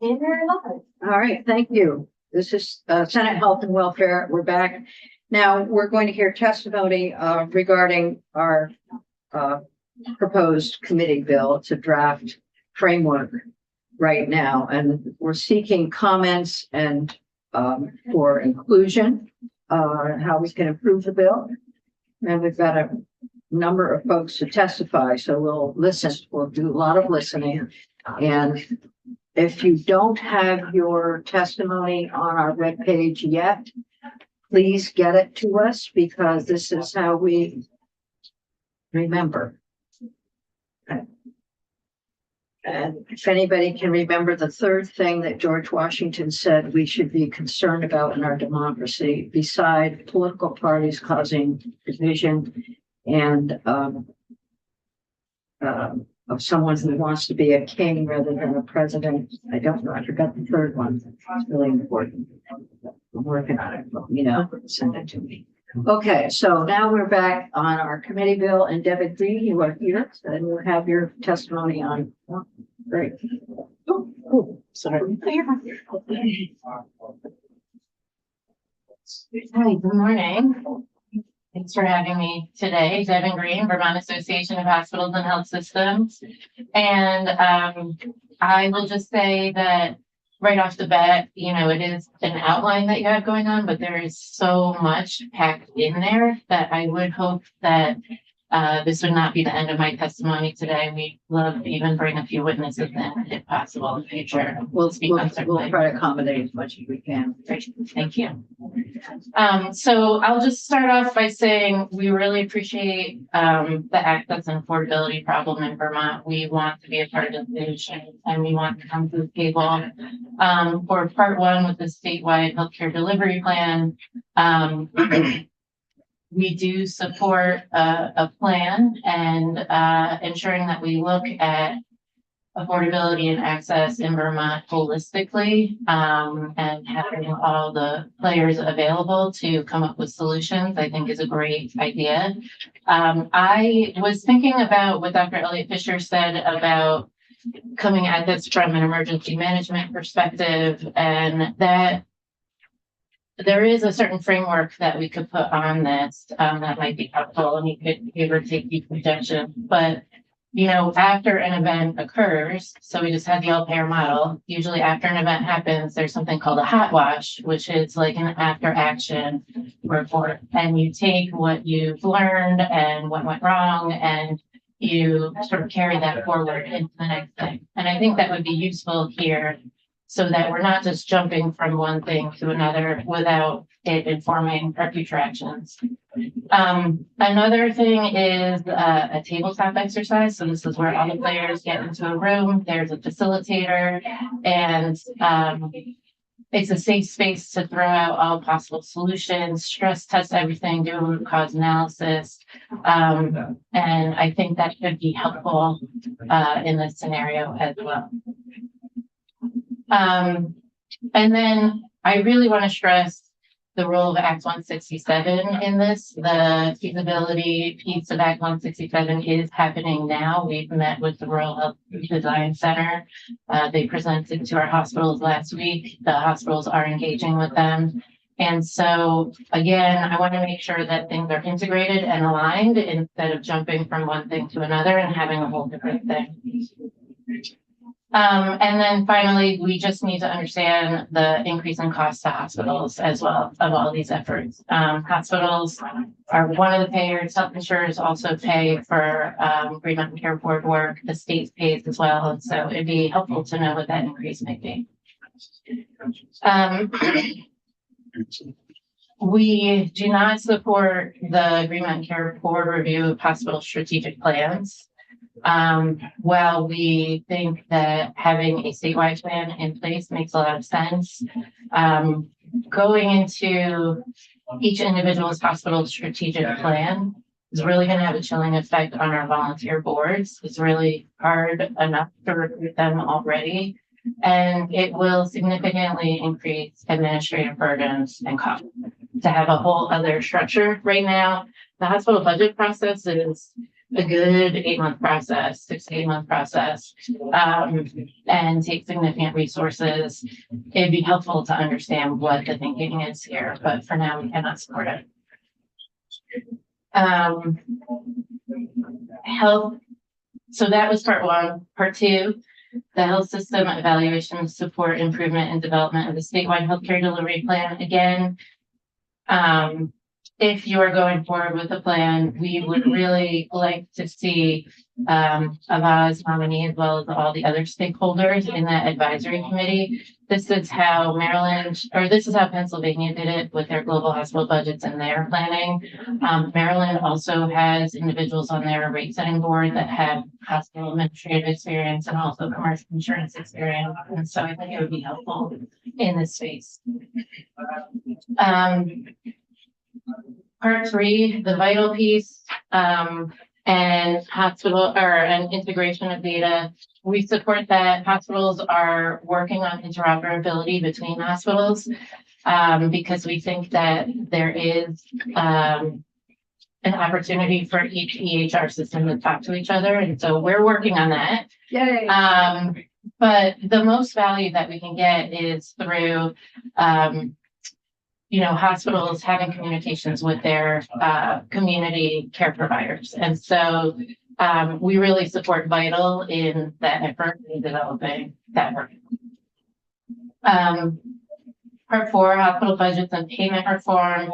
And they're alive. All right, thank you. This is Senate Health and Welfare. We're back. Now, we're going to hear testimony regarding our proposed committee bill. It's a draft framework right now, and we're seeking comments and for inclusion, how we can improve the bill. And we've got a number of folks to testify, so we'll listen. We'll do a lot of listening. And if you don't have your testimony on our webpage yet, please get it to us, because this is how we remember. And if anybody can remember the third thing that George Washington said we should be concerned about in our democracy, beside political parties causing division and of someone who wants to be a king rather than a president. I don't know. I forgot the third one. It's really important. I'm working on it. Send it to me. Okay, so now we're back on our committee bill, and David Green, you are here, and you have your testimony on. Oh, great. Oh, sorry. Hi, good morning. Thanks for having me today. Devin Green, Vermont Association of Hospitals and Health Systems. And I will just say that right off the bat, it is an outline that you have going on, but there is so much packed in there that I would hope that this would not be the end of my testimony today. We'd love to even bring a few witnesses in if possible in the future. We'll try to accommodate as much as we can. Great. Thank you. So I'll just start off by saying we really appreciate the access and affordability problem in Vermont. We want to be a part of the solution, and we want to come to the table for part one with the statewide healthcare delivery plan. We do support a plan and ensuring that we look at affordability and access in Vermont holistically, and having all the players available to come up with solutions, I think is a great idea. I was thinking about what Dr. Elliott Fisher said about coming at this from an emergency management perspective, and that there is a certain framework that we could put on this that might be helpful, and you could give or take the projection. But after an event occurs, so we just had the all-payer model. Usually, after an event happens, there's something called a hot wash, which is like an after-action report, and you take what you've learned and what went wrong, and you sort of carry that forward into the next thing. And I think that would be useful here, so that we're not just jumping from one thing to another without it informing our future actions. Another thing is a tabletop exercise. So this is where all the players get into a room. There's a facilitator, and it's a safe space to throw out all possible solutions, stress test everything, do a root cause analysis. And I think that could be helpful in this scenario as well. And then I really want to stress the role of Act 167 in this. The feasibility piece of Act 167 is happening now. We've met with the Rural Health Design Center. They presented to our hospitals last week. The hospitals are engaging with them. And so, again, I want to make sure that things are integrated and aligned instead of jumping from one thing to another and having a whole different thing. And then finally, we just need to understand the increase in cost to hospitals as well of all these efforts. Hospitals are one of the payers. Health insurers also pay for Green Mountain Care Board work. The state pays as well. So it'd be helpful to know what that increase may be. We do not support the Green Mountain Care Board review of hospital strategic plans. While we think that having a statewide plan in place makes a lot of sense, going into each individual's hospital strategic plan is really going to have a chilling effect on our volunteer boards. It's really hard enough to recruit them already, and it will significantly increase administrative burdens and costs to have a whole other structure. Right now, the hospital budget process is a good 8-month process, 6 to 8 month process, and take significant resources. It'd be helpful to understand what the thinking is here, but for now, we cannot support it. Health. So that was part one. Part two, the health system evaluation, support, improvement, and development of the statewide healthcare delivery plan. Again, if you are going forward with the plan, we would really like to see Ava's nominee as well as all the other stakeholders in that advisory committee. This is how Maryland, or this is how Pennsylvania did it with their global hospital budgets and their planning. Maryland also has individuals on their rate setting board that have hospital administrative experience and also commercial insurance experience. And so I think it would be helpful in this space. Part three, the vital piece, and hospital and integration of data. We support that. Hospitals are working on interoperability between hospitals, because we think that there is an opportunity for each EHR system to talk to each other. And so we're working on that. Yay. But the most value that we can get is through hospitals having communications with their community care providers. And so we really support Vital in that effort in developing that work. Part four, hospital budgets and payment reform,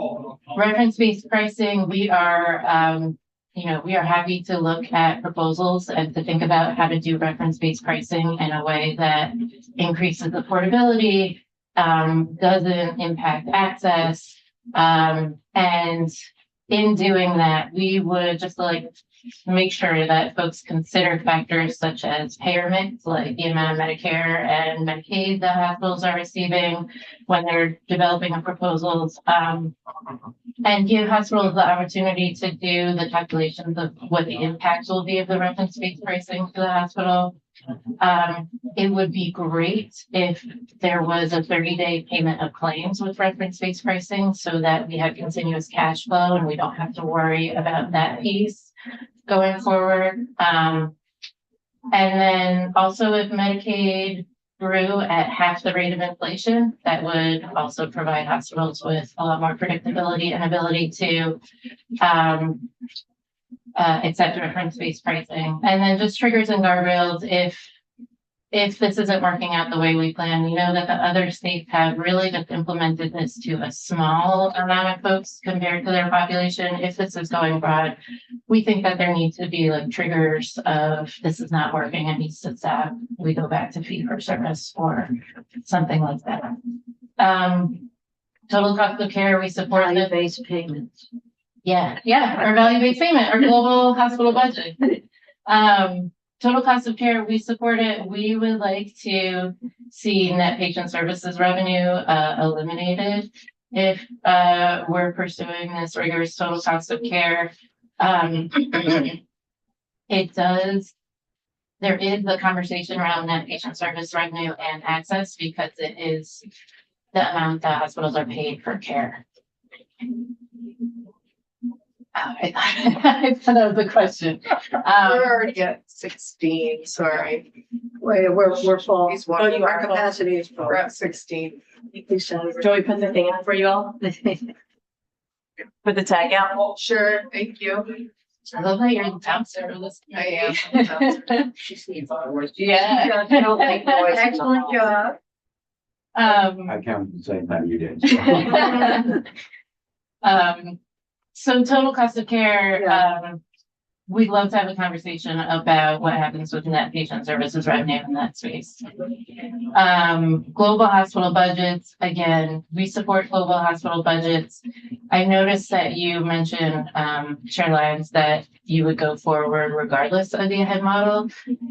reference-based pricing. We are happy to look at proposals and to think about how to do reference-based pricing in a way that increases affordability, doesn't impact access. And in doing that, we would just like make sure that folks consider factors such as payer mix, like the amount of Medicare and Medicaid that hospitals are receiving when they're developing proposals, and give hospitals the opportunity to do the calculations of what the impact will be of the reference-based pricing to the hospital. It would be great if there was a 30-day payment of claims with reference-based pricing so that we have continuous cash flow and we don't have to worry about that piece going forward. And then also if Medicaid grew at half the rate of inflation, that would also provide hospitals with a lot more predictability and ability to accept reference-based pricing. And then just triggers and guardrails if this isn't working out the way we plan. We know that the other states have really just implemented this to a small amount of folks compared to their population. If this is going broad, we think that there needs to be like triggers of this is not working, it needs to stop. We go back to fee for service or something like that. Total cost of care, we support Value-based payments. Yeah, our value-based payment, our global hospital budget. Total cost of care, we support it. We would like to see net patient services revenue eliminated if we're pursuing this rigorous total cost of care. There is the conversation around net patient service revenue and access because it is the amount that hospitals are paid for care. I thought that was the question. We're already at 16, sorry. Wait, we're full. He's one. Our capacity is full. We're at 16. Joey put the thing out for you all, put the tag out. Sure, thank you. I love that you're the bouncer. I am. She needs hours. Yeah. Excellent job. I counted the same time you did. So total cost of care, we'd love to have a conversation about what happens with net patient services revenue in that space. Global hospital budgets, again, we support global hospital budgets. I noticed that you mentioned, Chair Lyons, that you would go forward regardless of the AHEAD model.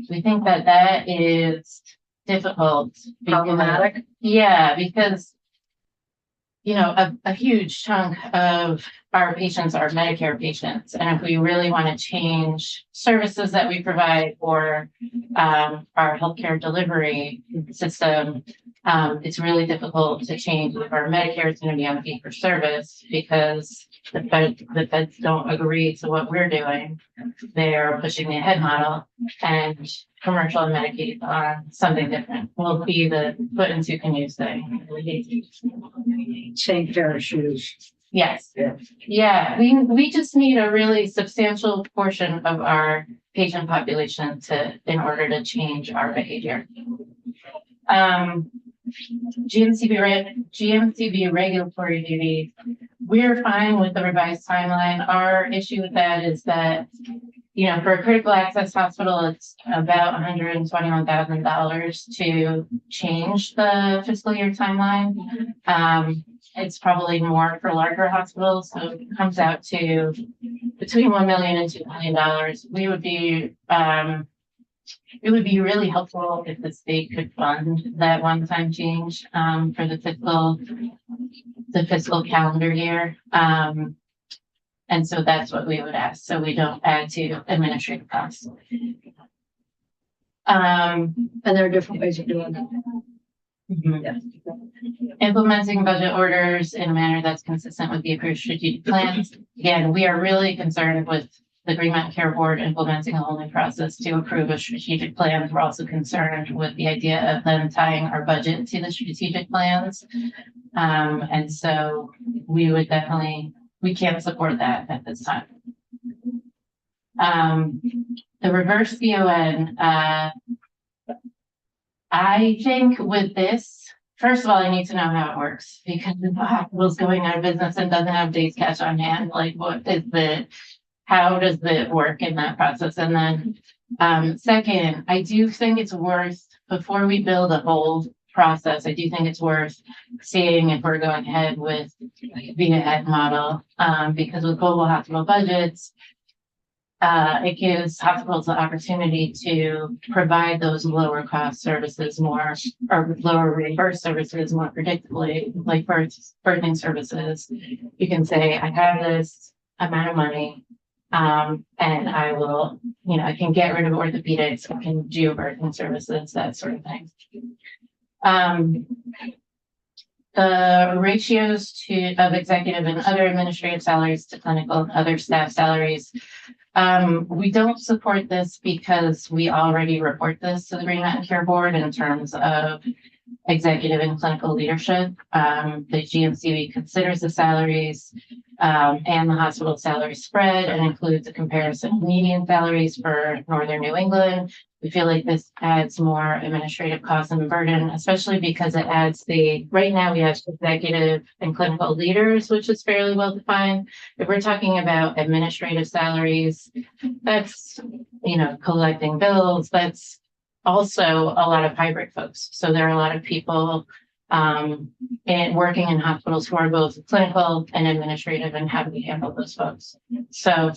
We think that that is difficult. Problematic. Yeah, because a huge chunk of our patients are Medicare patients. And if we really want to change services that we provide or our healthcare delivery system, It's really difficult to change if our Medicare is gonna be on fee for service because the feds don't agree to what we're doing. They're pushing the ahead model and commercial and Medicaid are something different. Will be the foot and two canoes thing. Same pair of shoes. Yes. Yeah. Yeah, we just need a really substantial portion of our patient population in order to change our behavior. GMCB regulatory duty, we're fine with the revised timeline. Our issue with that is that, you know, for a critical access hospital, it's about $121,000 to change the fiscal year timeline. It's probably more for larger hospitals, so it comes out to between $1 million and $2 million. It would be really helpful if the state could fund that one-time change for the fiscal calendar year. And so that's what we would ask, so we don't add to administrative costs. And there are different ways of doing that. Yeah. Implementing budget orders in a manner that's consistent with the approved strategic plans. Again, we are really concerned with the Green Mountain Care Board implementing a whole new process to approve a strategic plan. We're also concerned with the idea of them tying our budget to the strategic plans. And so we can't support that at this time. The reverse CON, I think with this, first of all, I need to know how it works because if the hospital's going out of business and doesn't have days cash on hand, like how does it work in that process? And then second, I do think it's worth, before we build a whole process, I do think it's worth seeing if we're going ahead with the ahead model, because with global hospital budgets, it gives hospitals the opportunity to provide those lower cost services more, or lower reimbursed services more predictably, like birthing services. You can say, I have this amount of money, and I will, I can get rid of orthopedics, I can do birthing services, that sort of thing. The ratios of executive and other administrative salaries to clinical and other staff salaries. We don't support this because we already report this to the Green Mountain Care Board in terms of executive and clinical leadership. The GMCB considers the salaries and the hospital salary spread and includes a comparison of median salaries for Northern New England. We feel like this adds more administrative costs and burden, especially because it adds right now we have executive and clinical leaders, which is fairly well defined. If we're talking about administrative salaries, that's, collecting bills, that's also a lot of hybrid folks. So there are a lot of people and working in hospitals who are both clinical and administrative, and how do we handle those folks? So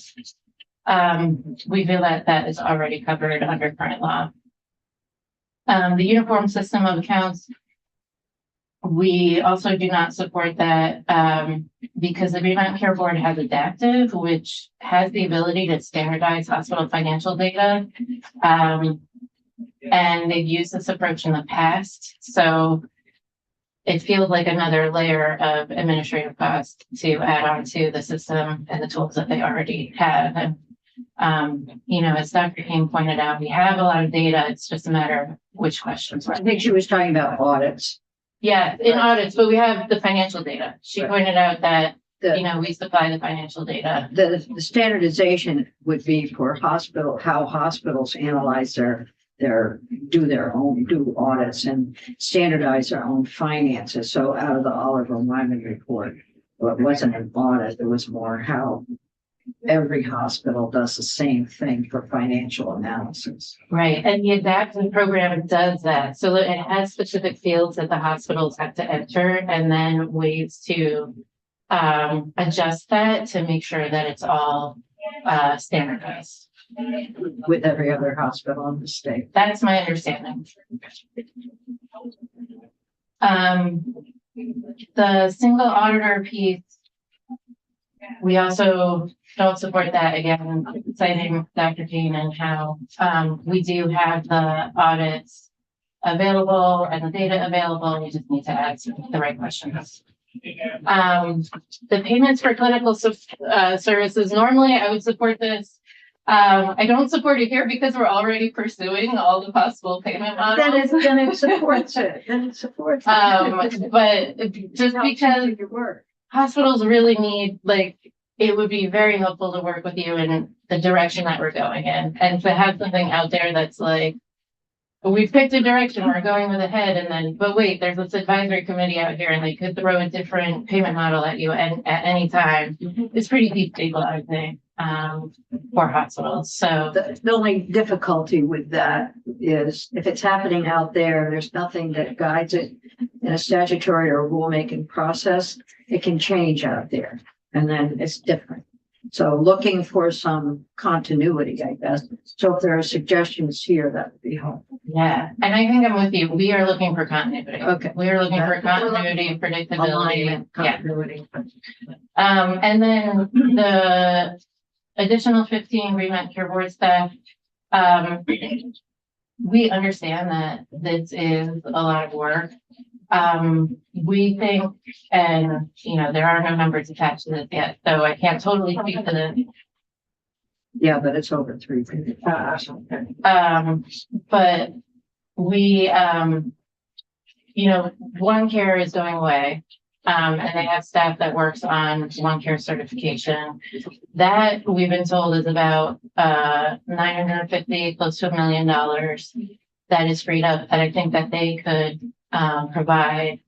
we feel that is already covered under current law. The uniform system of accounts, we also do not support that because the Green Mountain Care Board has Adaptive, which has the ability to standardize hospital financial data. And they've used this approach in the past. So it feels like another layer of administrative cost to add on to the system and the tools that they already have. And, as Dr. King pointed out, we have a lot of data. It's just a matter of which questions. I think she was talking about audits. Yeah, in audits, but we have the financial data. She Right. pointed out that, The, we supply the financial data. the standardization would be for how hospitals analyze do audits and standardize their own finances. So out of the Oliver Wyman report, well, it wasn't an audit, it was more how every hospital does the same thing for financial analysis. Right, and the Adaptive program does that. So it has specific fields that the hospitals have to enter and then ways to adjust that to make sure that it's all standardized. With every other hospital in the state. That's my understanding. The single auditor piece, we also don't support that, again, citing Dr. Kane and how we do have the audits available and the data available. We just need to ask the right questions. The payments for clinical services, normally I would support this. I don't support it here because we're already pursuing all the possible payment models. Then it supports it, But just because your work. hospitals really need, like, it would be very helpful to work with you in the direction that we're going in. And to have something out there that's like, we've picked a direction, we're going with ahead, and then, but wait, there's this advisory committee out here and they could throw a different payment model at you at any time. It's pretty destabilizing, for hospitals. So, The only difficulty with that is if it's happening out there, there's nothing that guides it in a statutory or rulemaking process, it can change out there and then it's different. So looking for some continuity, I guess. So if there are suggestions here, that would be helpful. yeah, and I think I'm with you. We are looking for continuity. Okay. We are looking for continuity and predictability. Alignment, Yeah. continuity. And then the additional 15 Greenmount Care Board staff. We understand that this is a lot of work. We think, and you know, there are no numbers attached to this yet, so I can't totally speak to this. Yeah, but it's over 3. But we, you know, One Care is going away. And they have staff that works on One Care certification. That we've been told is about 950, close to $1 million that is freed up, that I think that they could provide,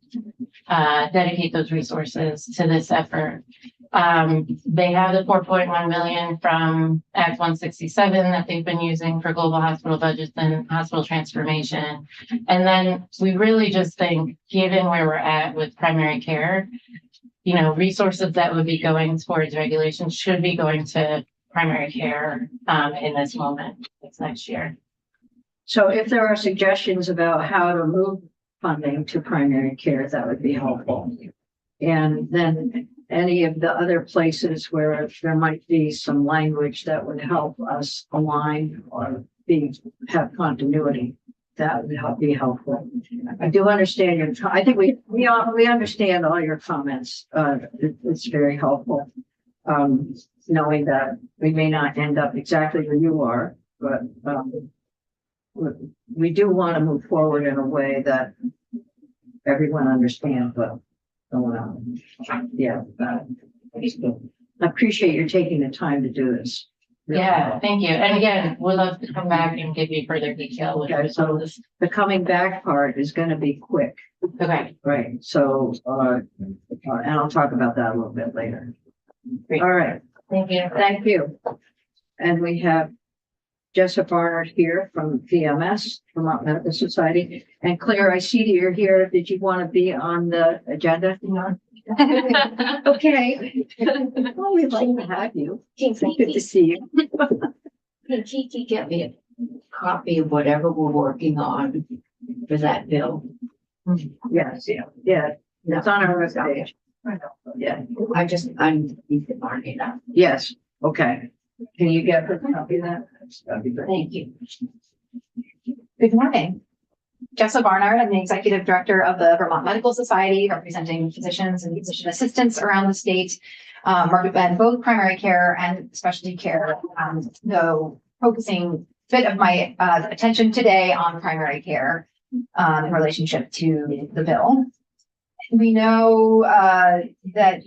dedicate those resources to this effort. They have the 4.1 million from Act 167 that they've been using for global hospital budgets and hospital transformation. And then we really just think, given where we're at with primary care, you know, resources that would be going towards regulations should be going to primary care in this moment, this next year. So if there are suggestions about how to move funding to primary care, that would be helpful. And then any of the other places where there might be some language that would help us align or have continuity, that would be helpful. I do understand I think we understand all your comments. It's very helpful. Knowing that we may not end up exactly where you are, but we do want to move forward in a way that everyone understands what's going on. Yeah. I appreciate you taking the time to do this. Really Yeah, well. thank you. And again, we'd love to come back and give you further detail with Okay, so this. the coming back part is going to be quick, Okay, right? So, and I'll talk about that a little bit later. Great. All right. thank you. Thank you. And we have Jessica Barnard here from VMS, Vermont Medical Society. And Claire, I see that you're here. Did you want to be on the agenda? Okay. Well, we'd like to have you. Can Good to see you. Kiki get me a copy of whatever we're working on for that bill? Yes, yeah. It's on our webpage. Yeah, I need to mark it up. yes, okay. Can you get her a copy of that? That'd be great. Thank you. Good morning. Jessica Barnard, I'm the Executive Director of the Vermont Medical Society, representing physicians and physician assistants around the state, in both primary care and specialty care, though focusing a bit of my attention today on primary care in relationship to the bill. We know that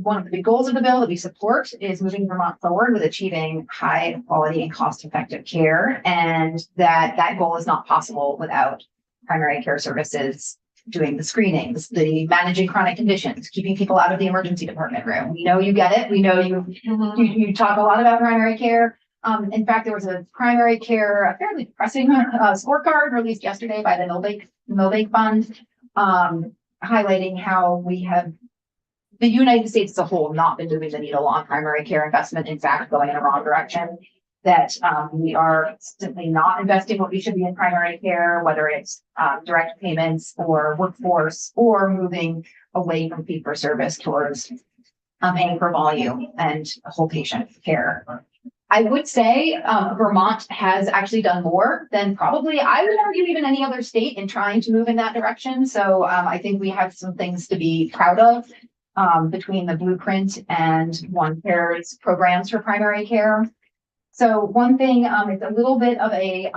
one of the big goals of the bill that we support is moving Vermont forward with achieving high quality and cost effective care, and that goal is not possible without primary care services doing the screenings, the managing chronic conditions, keeping people out of the emergency department room. We know you get it. We know you talk a lot about primary care. In fact, there was a primary care, a fairly depressing scorecard released yesterday by the Milbank Fund, highlighting how we have the United States as a whole not been moving the needle on primary care investment, in fact, going in the wrong direction. That we are simply not investing what we should be in primary care, whether it's direct payments or workforce, or moving away from fee for service towards paying for volume and whole patient care. I would say, Vermont has actually done more than probably, I would argue, even any other state in trying to move in that direction. So, I think we have some things to be proud of, between the Blueprint and OneCare's programs for primary care. So one thing, it's a little bit of a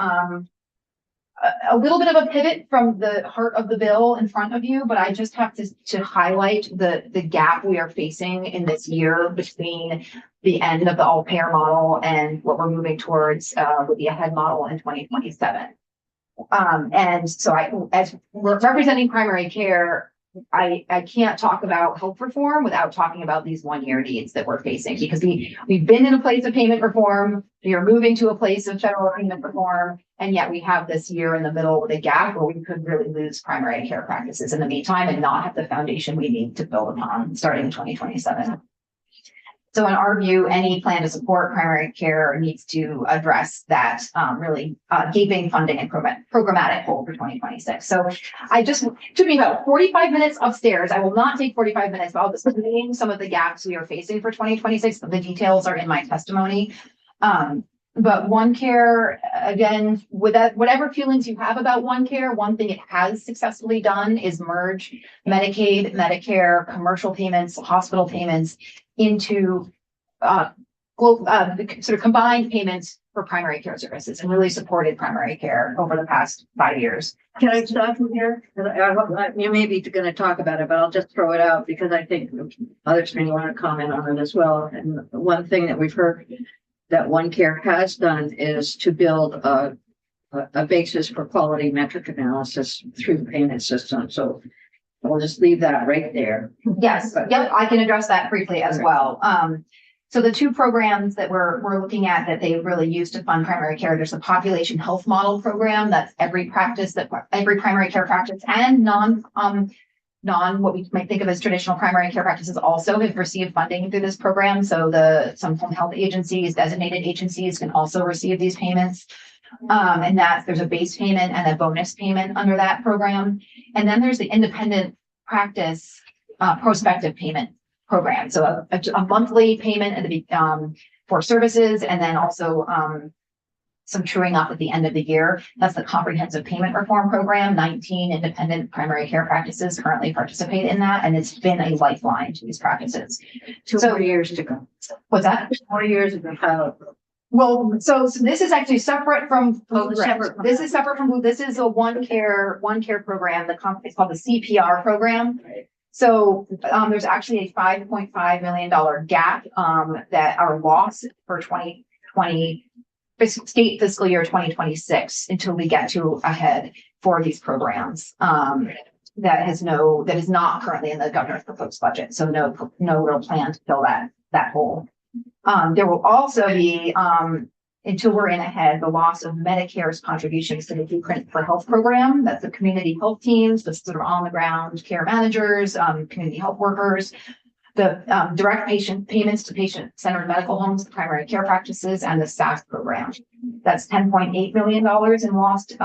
little bit of a pivot from the heart of the bill in front of you, but I just have to highlight the gap we are facing in this year between the end of the all payer model and what we're moving towards with the ahead model in 2027. And so as we're representing primary care, I can't talk about health reform without talking about these 1-year needs that we're facing, because we've been in a place of payment reform. We are moving to a place of federal payment reform. And yet we have this year in the middle with a gap where we could really lose primary care practices in the meantime and not have the foundation we need to build upon starting in 2027. So in our view, any plan to support primary care needs to address that really gaping funding and programmatic hole for 2026. So I just took me about 45 minutes upstairs. I will not take 45 minutes, but I'll just name some of the gaps we are facing for 2026. The details are in my testimony. But OneCare, again, with that, whatever feelings you have about OneCare, one thing it has successfully done is merge Medicaid, Medicare, commercial payments, hospital payments into sort of combined payments for primary care services, and really supported primary care over the past 5 years. Can I stop you here? You may be going to talk about it, but I'll just throw it out because I think others may want to comment on it as well. And one thing that we've heard that OneCare has done is to build a basis for quality metric analysis through the payment system. So we'll just leave that right there. Yes, yep, I can address that briefly as well. So the two programs that we're looking at that they really use to fund primary care, there's a population health model program that's every primary care practice and non what we might think of as traditional primary care practices also have received funding through this program. So some home health agencies, designated agencies can also receive these payments. And there's a base payment and a bonus payment under that program. And then there's the independent practice prospective payment program. So a monthly payment for services, and then also some truing up at the end of the year. That's the comprehensive payment reform program. 19 independent primary care practices currently participate in that, and it's been a lifeline to these practices. 2 more years to go. What's that? 4 years ago. Well, so this is actually separate from Oh, separate. This is separate from this is a OneCare program. It's called the CPR program. Right. So there's actually a $5.5 million gap that are lost for 2020 state fiscal year 2026 until we get to ahead for these programs. That is not currently in the governor's proposed budget. So no real plan to fill that hole. There will also be, until we're in ahead, the loss of Medicare's contributions to the Blueprint for Health program. That's the community health teams, the sort of on the ground care managers, community health workers, the direct patient payments to patient-centered medical homes, the primary care practices, and the SAF program. That's $10.8 million in lost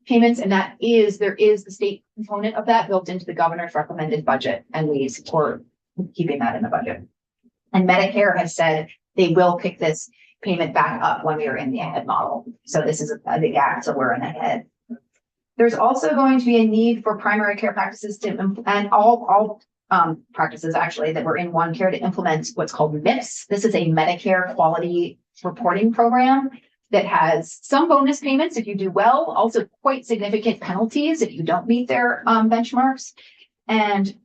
payments, and there is the state component of that built into the governor's recommended budget, and we support keeping that in the budget. And Medicare has said they will pick this payment back up when we are in the ahead model. So this is the gap, so we're in ahead. There's also going to be a need for primary care practices and all practices actually that were in OneCare to implement what's called MIPS. This is a Medicare quality reporting program that has some bonus payments if you do well, also quite significant penalties if you don't meet their benchmarks. And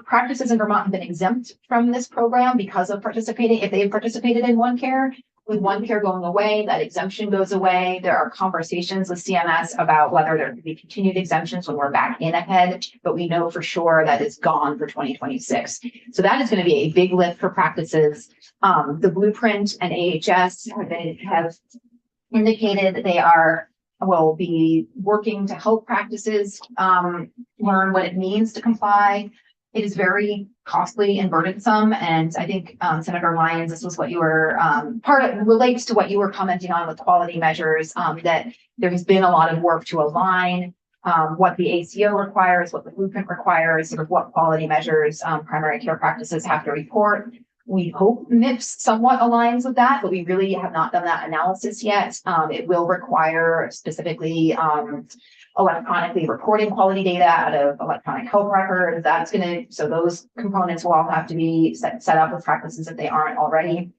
practices in Vermont have been exempt from this program because of if they have participated in OneCare. With OneCare going away, that exemption goes away. There are conversations with CMS about whether there could be continued exemptions when we're back in ahead, but we know for sure that is gone for 2026. So that is going to be a big lift for practices. The Blueprint and AHS have indicated they will be working to help practices learn what it means to comply. It is very costly and burdensome. And I think Senator Lyons, this was what you were relates to what you were commenting on with quality measures, that there has been a lot of work to align what the ACO requires, what the Blueprint requires, sort of what quality measures primary care practices have to report. We hope MIPS somewhat aligns with that, but we really have not done that analysis yet. It will require specifically electronically reporting quality data out of electronic health records. So those components will all have to be set up with practices if they aren't already.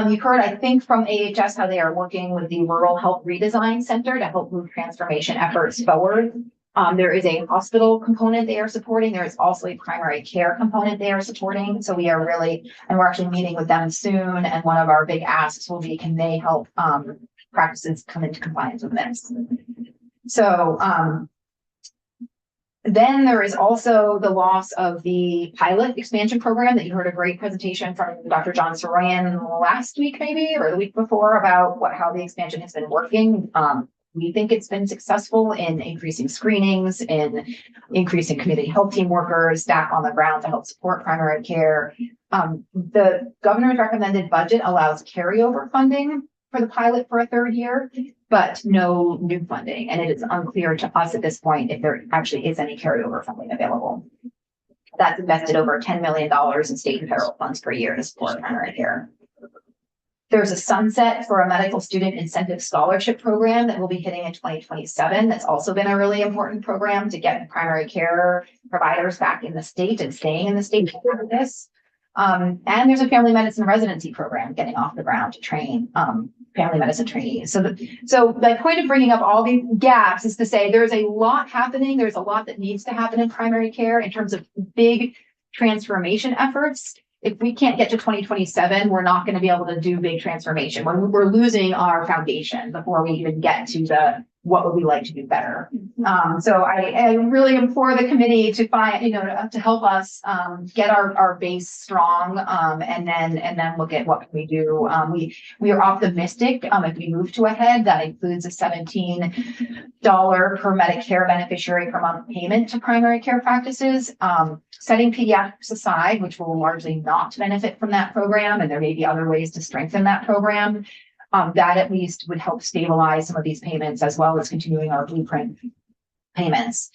You've heard, I think, from AHS how they are working with the Rural Health Redesign Center to help move transformation efforts forward. There is a hospital component they are supporting. There is also a primary care component they are supporting. So we are really, and we're actually meeting with them soon. And one of our big asks will be, can they help practices come into compliance with this? So then there is also the loss of the pilot expansion program that you heard a great presentation from Dr. John Soroyan last week, maybe, or the week before, about how the expansion has been working. We think it's been successful in increasing screenings, in increasing community health team workers, staff on the ground to help support primary care. The governor's recommended budget allows carryover funding for the pilot for a third year, but no new funding. And it is unclear to us at this point if there actually is any carryover funding available. That's invested over $10 million in state and federal funds per year to support primary care. There's a sunset for a medical student incentive scholarship program that will be hitting in 2027. That's also been a really important program to get primary care providers back in the state and staying in the state for this. And there's a family medicine residency program getting off the ground to train family medicine trainees. So the point of bringing up all these gaps is to say there's a lot happening. There's a lot that needs to happen in primary care in terms of big transformation efforts. If we can't get to 2027, we're not going to be able to do big transformation. We're losing our foundation before we even get to what would we like to do better. So I really implore the committee to find, to help us get our base strong, and then look at what can we do. We are optimistic if we move to a head that includes a $17 per Medicare beneficiary per month payment to primary care practices. Setting pediatrics aside, which will largely not benefit from that program, and there may be other ways to strengthen that program. That at least would help stabilize some of these payments as well as continuing our blueprint payments.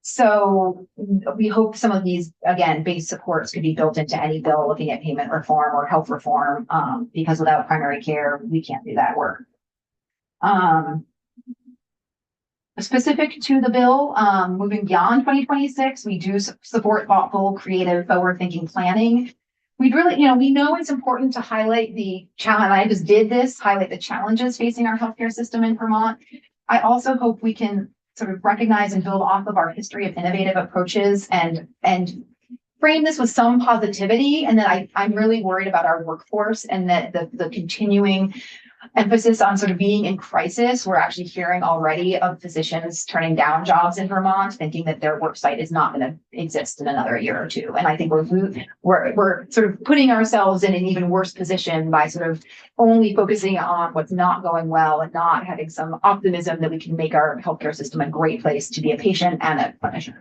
So we hope some of these, again, base supports could be built into any bill looking at payment reform or health reform, because without primary care, we can't do that work. Specific to the bill, moving beyond 2026, we do support thoughtful, creative, forward-thinking planning. We'd really, we know it's important to highlight the challenge. I just did this, highlight the challenges facing our healthcare system in Vermont. I also hope we can sort of recognize and build off of our history of innovative approaches and frame this with some positivity. And that I'm really worried about our workforce and that the continuing emphasis on sort of being in crisis. We're actually hearing already of physicians turning down jobs in Vermont, thinking that their work site is not going to exist in another year or two. And I think we're sort of putting ourselves in an even worse position by sort of only focusing on what's not going well and not having some optimism that we can make our healthcare system a great place to be a patient and a clinician.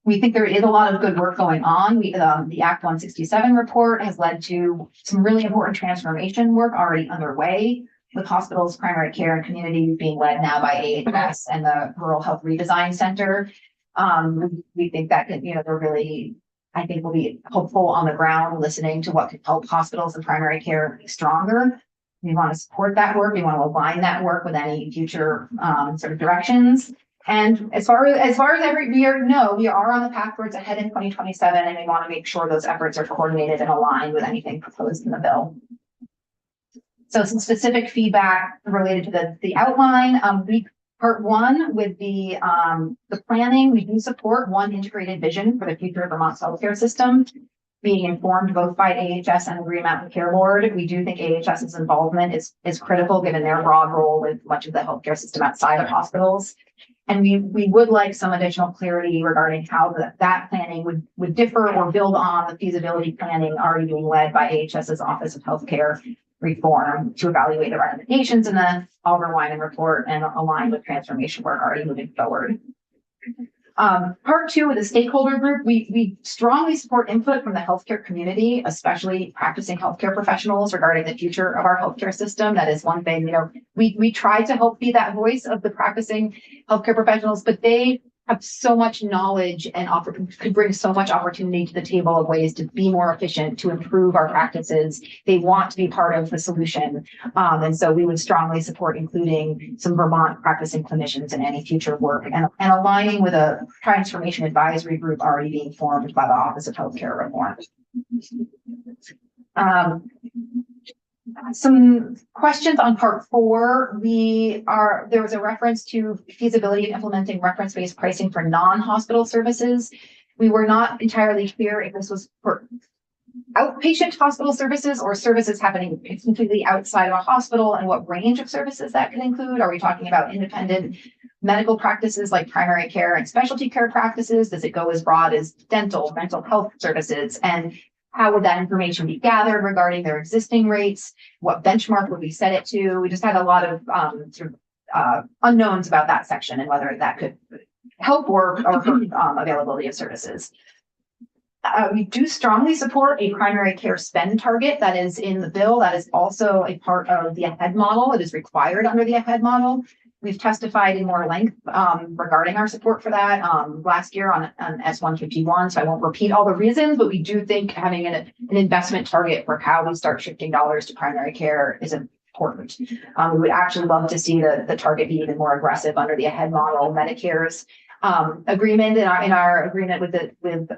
We think there is a lot of good work going on. The Act 167 report has led to some really important transformation work already underway, with hospitals, primary care, and community being led now by AHS and the Rural Health Redesign Center. We think that could, they're really, I think, will be helpful on the ground, listening to what could help hospitals and primary care be stronger. We want to support that work. We want to align that work with any future sort of directions. And as far as we are on the path towards ahead in 2027, and we want to make sure those efforts are coordinated and aligned with anything proposed in the bill. So some specific feedback related to the outline. Part one with the planning, we do support one integrated vision for the future of Vermont's healthcare system, being informed both by AHS and the Green Mountain Care Board. We do think AHS's involvement is critical given their broad role with much of the healthcare system outside of hospitals. And we would like some additional clarity regarding how that planning would differ or build on the feasibility planning already being led by AHS's Office of Healthcare Reform to evaluate the recommendations in the Oliver Wyman report and align with transformation work already moving forward. Part two with the stakeholder group, we strongly support input from the healthcare community, especially practicing healthcare professionals regarding the future of our healthcare system. That is one thing, we try to help be that voice of the practicing healthcare professionals, but they have so much knowledge and could bring so much opportunity to the table of ways to be more efficient, to improve our practices. They want to be part of the solution. And so we would strongly support including some Vermont practicing clinicians in any future work and aligning with a transformation advisory group already being formed by the Office of Healthcare Reform. Some questions on part 4. There was a reference to feasibility of implementing reference-based pricing for non-hospital services. We were not entirely clear if this was for outpatient hospital services or services happening completely outside of a hospital, and what range of services that could include. Are we talking about independent medical practices like primary care and specialty care practices? Does it go as broad as dental, mental health services? And how would that information be gathered regarding their existing rates? What benchmark would we set it to? We just had a lot of unknowns about that section and whether that could help work or hurt availability of services. We do strongly support a primary care spend target that is in the bill. That is also a part of the AHEAD model. It is required under the AHEAD model. We've testified in more length regarding our support for that last year on S151. So I won't repeat all the reasons, but we do think having an investment target for how we start shifting dollars to primary care is important. We would actually love to see the target be even more aggressive under the AHEAD model. Medicare's agreement in our agreement with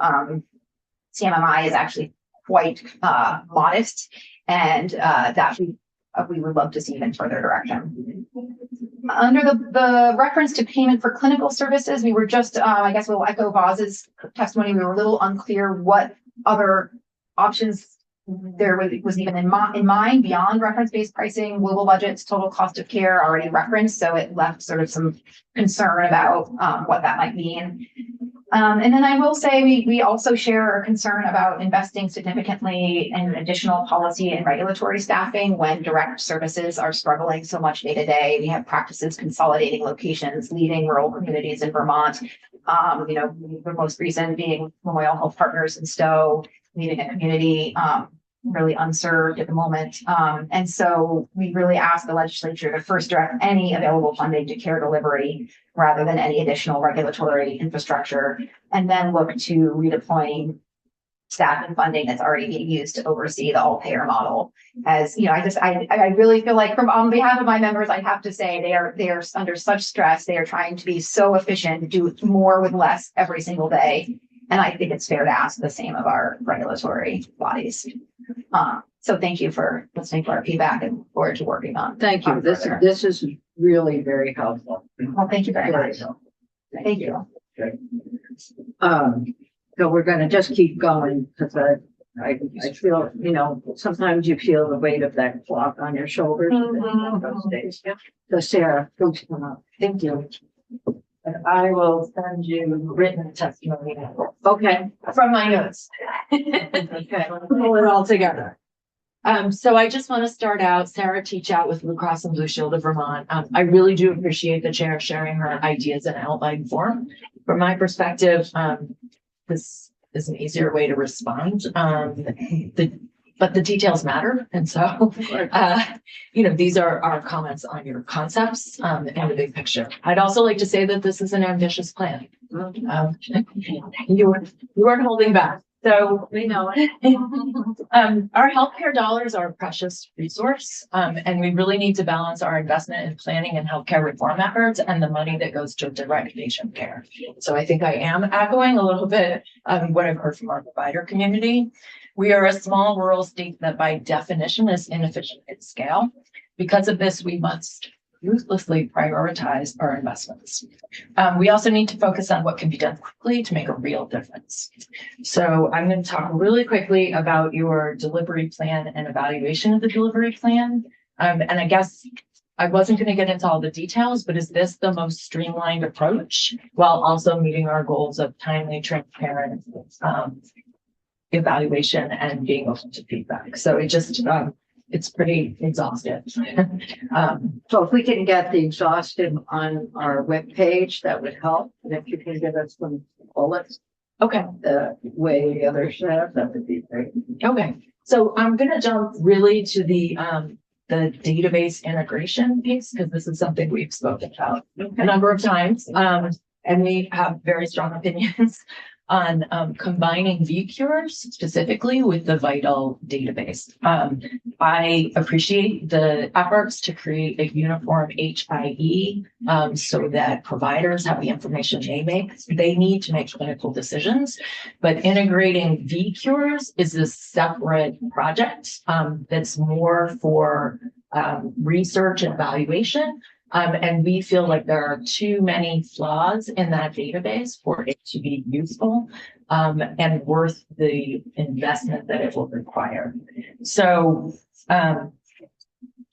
CMMI is actually quite modest, and that we would love to see even further direction. Under the reference to payment for clinical services, we were just, I guess we'll echo Voz's testimony. We were a little unclear what other options there was even in mind beyond reference-based pricing. Global budgets, total cost of care already referenced, so it left sort of some concern about what that might mean. And then I will say we also share a concern about investing significantly in additional policy and regulatory staffing when direct services are struggling so much day to day. We have practices consolidating locations, leaving rural communities in Vermont. The most recent being Memorial Health Partners in Stowe, leaving a community really unserved at the moment. And so we really ask the legislature to first direct any available funding to care delivery rather than any additional regulatory infrastructure, and then look to redeploying staff and funding that's already being used to oversee the all-payer model. As you know, I really feel like on behalf of my members, I have to say they are under such stress. They are trying to be so efficient, do more with less every single day. And I think it's fair to ask the same of our regulatory bodies. So thank you for listening to our feedback and look forward to working on. Thank you. This is really very helpful. Well, thank you very much. Thank you. So we're going to just keep going because I feel, sometimes you feel the weight of that clock on your shoulders. Those days. So Sarah, please come up. Thank you. And I will send you written testimony. Okay. From my notes. Okay. Pull it all together. So I just want to start out, Sarah Teachout with Blue Cross and Blue Shield of Vermont. I really do appreciate the chair sharing her ideas in outline form. From my perspective, this is an easier way to respond. But the details matter. And so, these are our comments on your concepts and the big picture. I'd also like to say that this is an ambitious plan. You weren't holding back. So we know it. Our healthcare dollars are a precious resource, and we really need to balance our investment in planning and healthcare reform efforts and the money that goes to direct patient care. So I think I am echoing a little bit what I've heard from our provider community. We are a small rural state that by definition is inefficient at scale. Because of this, we must ruthlessly prioritize our investments. We also need to focus on what can be done quickly to make a real difference. So I'm going to talk really quickly about your delivery plan and evaluation of the delivery plan. And I guess I wasn't going to get into all the details, but is this the most streamlined approach while also meeting our goals of timely, transparent evaluation and being open to feedback? So it's pretty exhaustive. So if we can get the exhaustive on our webpage, that would help. And if you can give us some bullets, Okay. the way the others have, that would be great. Okay. So I'm going to jump really to the database integration piece, because this is something we've spoken about a number of times. And we have very strong opinions on combining VCures specifically with the Vital database. I appreciate the efforts to create a uniform HIE so that providers have the information they need to make clinical decisions. But integrating VCures is a separate project that's more for research and evaluation. And we feel like there are too many flaws in that database for it to be useful and worth the investment that it will require. So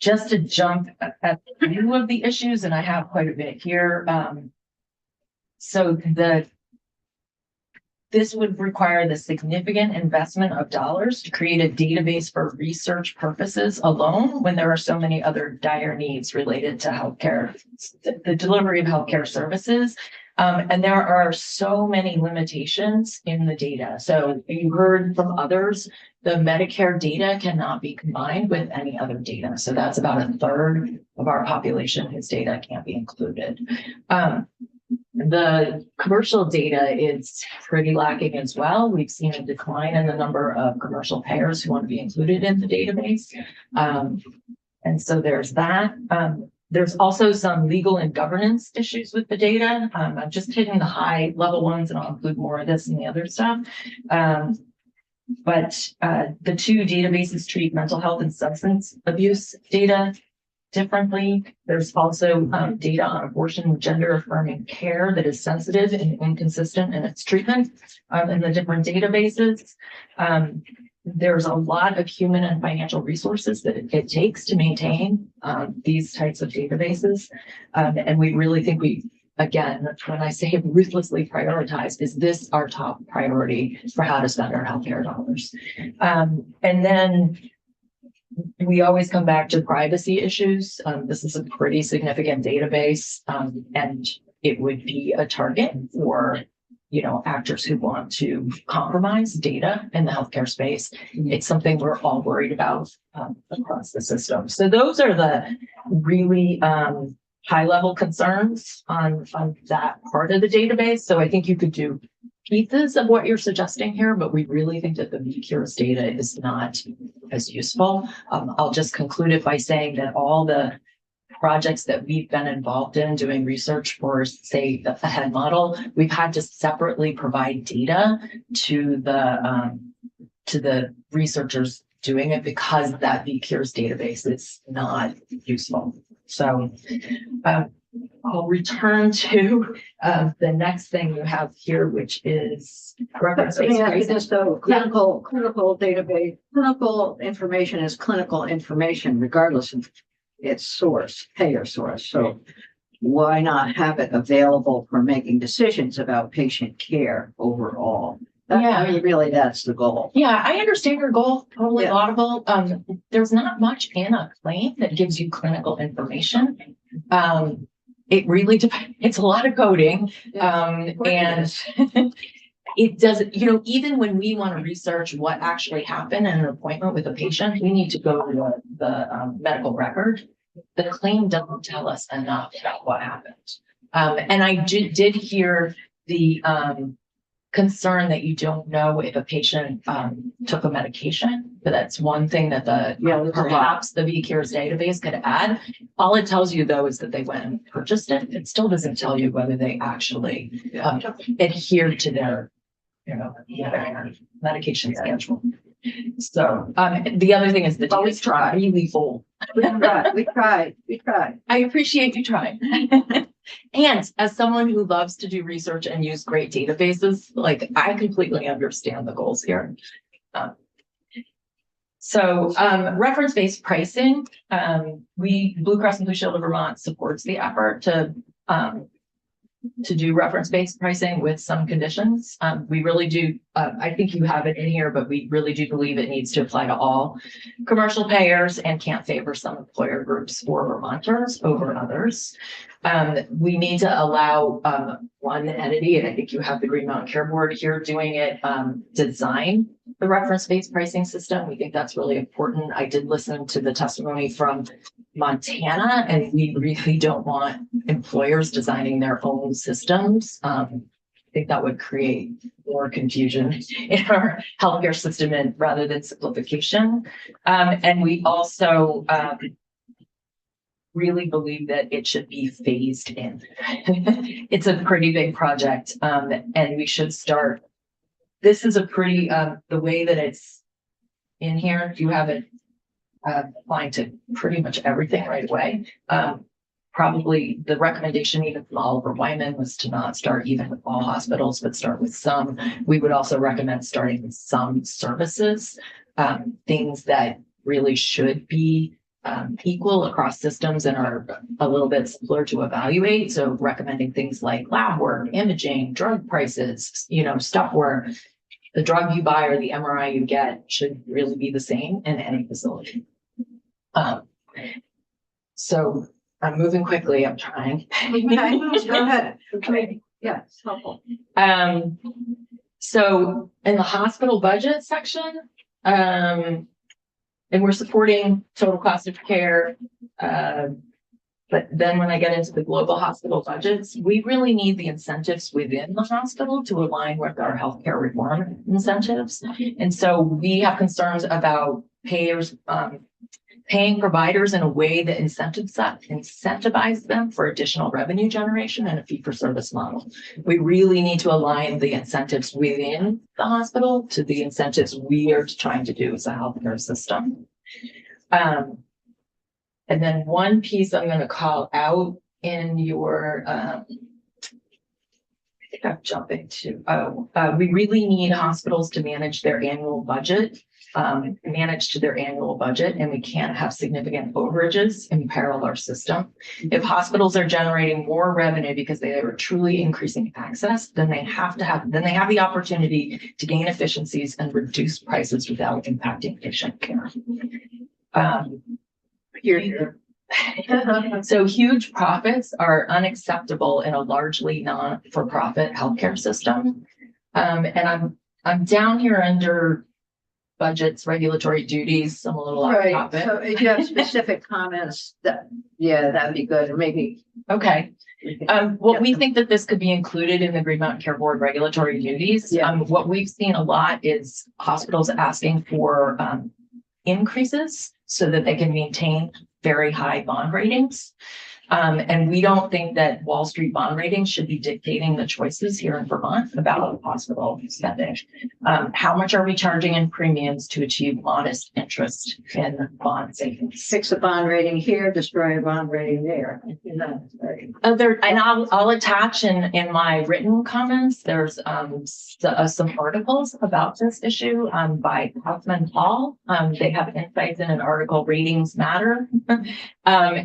just to jump at a few of the issues, and I have quite a bit here. This would require the significant investment of dollars to create a database for research purposes alone when there are so many other dire needs related to healthcare, the delivery of healthcare services. And there are so many limitations in the data. So you heard from others, the Medicare data cannot be combined with any other data. So that's about a third of our population whose data can't be included. The commercial data is pretty lacking as well. We've seen a decline in the number of commercial payers who want to be included in the database. And so there's that. There's also some legal and governance issues with the data. I'm just hitting the high level ones, and I'll include more of this in the other stuff. But the two databases treat mental health and substance abuse data differently. There's also data on abortion and gender affirming care that is sensitive and inconsistent in its treatment in the different databases. There's a lot of human and financial resources that it takes to maintain these types of databases. And we really think again, when I say ruthlessly prioritized, is this our top priority for how to spend our healthcare dollars? And then we always come back to privacy issues. This is a pretty significant database, and it would be a target for, actors who want to compromise data in the healthcare space. It's something we're all worried about across the system. So those are the really high-level concerns on that part of the database. So I think you could do pieces of what you're suggesting here, but we really think that the VCures data is not as useful. I'll just conclude it by saying that all the projects that we've been involved in doing research for, say, the AHEAD model, we've had to separately provide data to the researchers doing it because that VCures database is not useful. So I'll return to the next thing you have here, which is reference-based pricing. So clinical database, clinical information is clinical information, regardless of its source, payer source. So why not have it available for making decisions about patient care overall? I mean, really, that's the goal. Yeah, I understand your goal, totally laudable. There's not much in a claim that gives you clinical information. It really depends. It's a lot of coding. And it doesn't, even when we want to research what actually happened in an appointment with a patient, we need to go to the medical record. The claim doesn't tell us enough about what happened. And I did hear the concern that you don't know if a patient took a medication, but that's one thing that perhaps the VCures database could add. All it tells you though is that they went and purchased it. It still doesn't tell you whether they actually adhered to their medication schedule. So the other thing is the data is really full. We tried. I appreciate you trying. And as someone who loves to do research and use great databases, I completely understand the goals here. So reference-based pricing, Blue Cross and Blue Shield of Vermont supports the effort to do reference-based pricing with some conditions. We really do I think you have it in here, but we really do believe it needs to apply to all commercial payers and can't favor some employer groups or Vermonters over others. We need to allow one entity, and I think you have the Green Mountain Care Board here doing it, design the reference-based pricing system. We think that's really important. I did listen to the testimony from Montana, and we really don't want employers designing their own systems. I think that would create more confusion in our healthcare system and rather than simplification. And we also really believe that it should be phased in. It's a pretty big project, and we should start. This is a pretty, the way that it's in here, you have it applying to pretty much everything right away. Probably the recommendation even from Oliver Wyman was to not start even with all hospitals, but start with some. We would also recommend starting with some services, things that really should be equal across systems and are a little bit simpler to evaluate. So recommending things like lab work, imaging, drug prices, stuff where the drug you buy or the MRI you get should really be the same in any facility. So I'm moving quickly. I'm trying. Go ahead. Okay. Yeah, it's helpful. So in the hospital budget section, and we're supporting total cost of care. But then when I get into the global hospital budgets, we really need the incentives within the hospital to align with our healthcare reform incentives. And so we have concerns about payers, paying providers in a way that incentivize them for additional revenue generation and a fee-for-service model. We really need to align the incentives within the hospital to the incentives we are trying to do as a healthcare system. And then one piece I'm going to call out in your, I think I'm jumping to, we really need hospitals to manage their annual budget. And we can't have significant overages imperil our system. If hospitals are generating more revenue because they are truly increasing access, then they have the opportunity to gain efficiencies and reduce prices without impacting patient care. So huge profits are unacceptable in a largely non-for-profit healthcare system. And I'm down here under budgets, regulatory duties, I'm a little off Right, topic. so if you have specific comments that'd be good, or maybe. Okay. Well, we think that this could be included in the Green Mountain Care Board regulatory duties. Yeah. What we've seen a lot is hospitals asking for increases so that they can maintain very high bond ratings. And we don't think that Wall Street bond ratings should be dictating the choices here in Vermont about hospital spending. How much are we charging in premiums to achieve modest interest in bond savings? Fix a bond rating here, destroy a bond rating there. And I'll attach in my written comments, there's some articles about this issue by Hoffman Hall. They have insights in an article, Ratings Matter,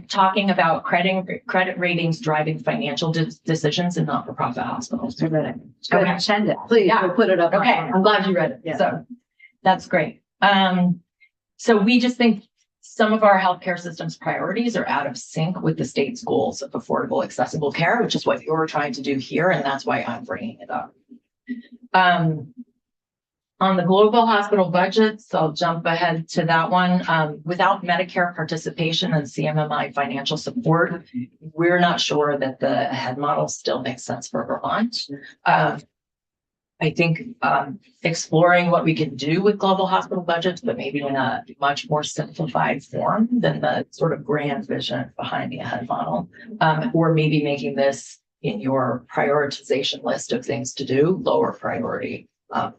talking about credit ratings driving financial decisions in not-for-profit hospitals. Okay, send it, please. Yeah. We'll put it up. Okay, I'm glad you read it. Yeah. So that's great. So we just think some of our healthcare system's priorities are out of sync with the state's goals of affordable, accessible care, which is what you're trying to do here, and that's why I'm bringing it up. On the global hospital budgets, I'll jump ahead to that one. Without Medicare participation and CMMI financial support, we're not sure that the HEAD model still makes sense for Vermont. I think exploring what we can do with global hospital budgets, but maybe in a much more simplified form than the sort of grand vision behind the HEAD model, or maybe making this in your prioritization list of things to do, lower priority.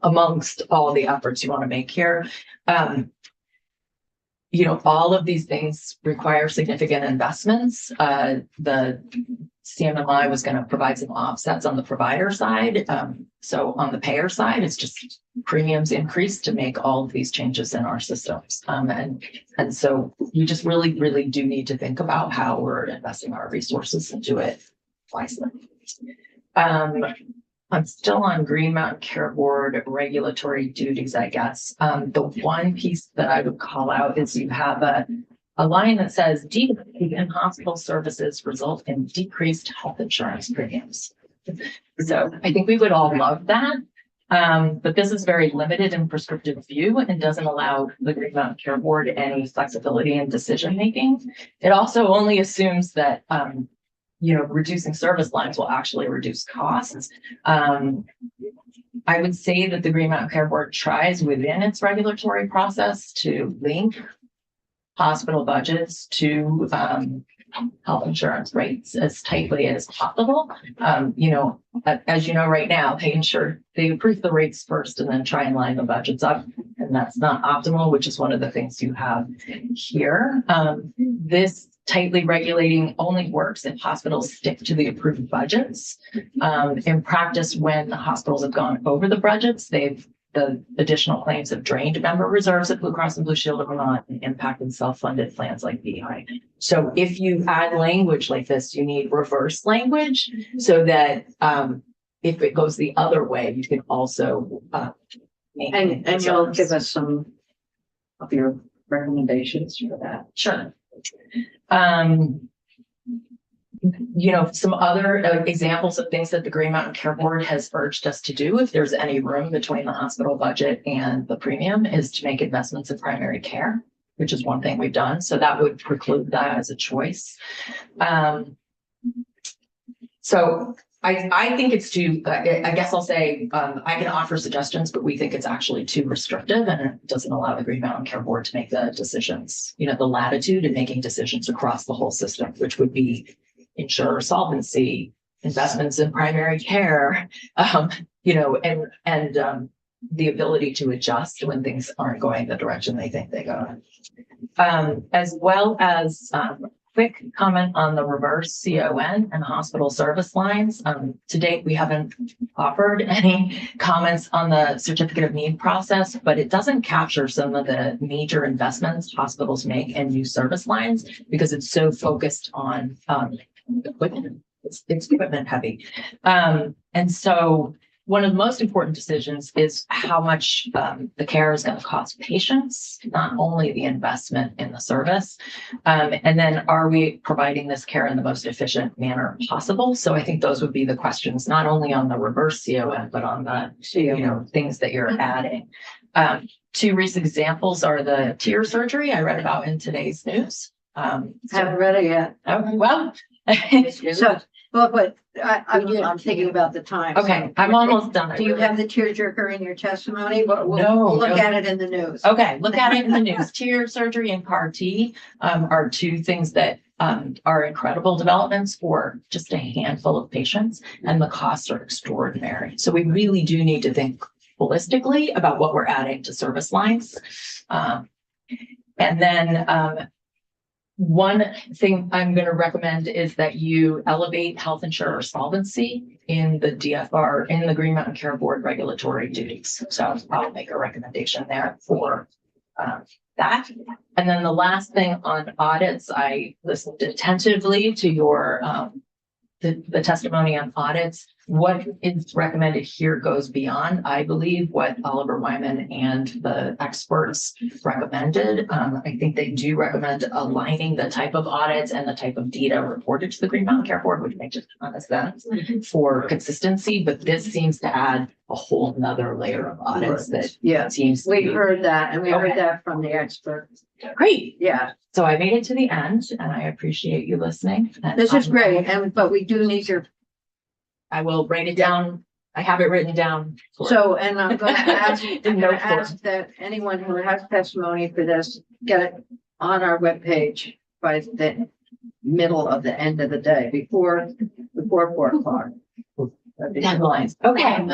Amongst all the efforts you want to make here. All of these things require significant investments. The CMMI was going to provide some offsets on the provider side. So on the payer side, it's just premiums increase to make all of these changes in our systems. And so we just really, really do need to think about how we're investing our resources and do it wisely. I'm still on Green Mountain Care Board regulatory duties, I guess. The one piece that I would call out is you have a line that says decrease in hospital services result in decreased health insurance premiums. So I think we would all love that. But this is very limited in prescriptive view and doesn't allow the Green Mountain Care Board any flexibility in decision making. It also only assumes that, reducing service lines will actually reduce costs. I would say that the Green Mountain Care Board tries within its regulatory process to link hospital budgets to health insurance rates as tightly as possible. As you know, right now, they approve the rates first and then try and line the budgets up. And that's not optimal, which is one of the things you have here. This tightly regulating only works if hospitals stick to the approved budgets. In practice, when the hospitals have gone over the budgets, the additional claims have drained member reserves at Blue Cross and Blue Shield of Vermont and impacted self-funded plans like BI. So if you add language like this, you need reverse language so that if it goes the other way, you can also And you'll give us some of your recommendations for that. Sure. Some other examples of things that the Green Mountain Care Board has urged us to do, if there's any room between the hospital budget and the premium, is to make investments in primary care, which is one thing we've done. So that would preclude that as a choice. So I think it's too, I guess I'll say, I can offer suggestions, but we think it's actually too restrictive and it doesn't allow the Green Mountain Care Board to make the decisions, the latitude in making decisions across the whole system, which would be insurer solvency, investments in primary care, and the ability to adjust when things aren't going the direction they think they go. As well as quick comment on the reverse CON and hospital service lines. To date, we haven't offered any comments on the certificate of need process, but it doesn't capture some of the major investments hospitals make in new service lines because it's so focused on equipment. It's equipment heavy. And so one of the most important decisions is how much the care is going to cost patients, not only the investment in the service. And then are we providing this care in the most efficient manner possible? So I think those would be the questions, not only on the reverse CON, but on the things that you're adding. Two recent examples are the tear surgery I read about in today's news. Haven't read it yet. Oh, well. So, but I'm thinking about the time. Okay, I'm almost done. Do you have the tearjerker in your testimony? We'll No, look no. at it in the news. Okay, look at it in the news. Tear surgery and CAR T are two things that are incredible developments for just a handful of patients, and the costs are extraordinary. So we really do need to think holistically about what we're adding to service lines. And then one thing I'm going to recommend is that you elevate health insurer solvency in the DFR, in the Green Mountain Care Board regulatory duties. So I'll make a recommendation there for that. And then the last thing on audits, I listened attentively to your the testimony on audits. What is recommended here goes beyond, I believe, what Oliver Wyman and the experts recommended. I think they do recommend aligning the type of audits and the type of data reported to the Green Mountain Care Board, which makes a ton of sense for consistency. But this seems to add a whole nother layer of audits that seems to We be heard that, and we heard that from the expert. great. Yeah, So I made it to the end, and I appreciate you listening. And this is great, but we do need your, I will write it down. I have it written down. so, and I'm gonna ask, In note form. that anyone who has testimony for this, get it on our webpage by the middle of the end of the day, before 4:00. Deadlines. Okay.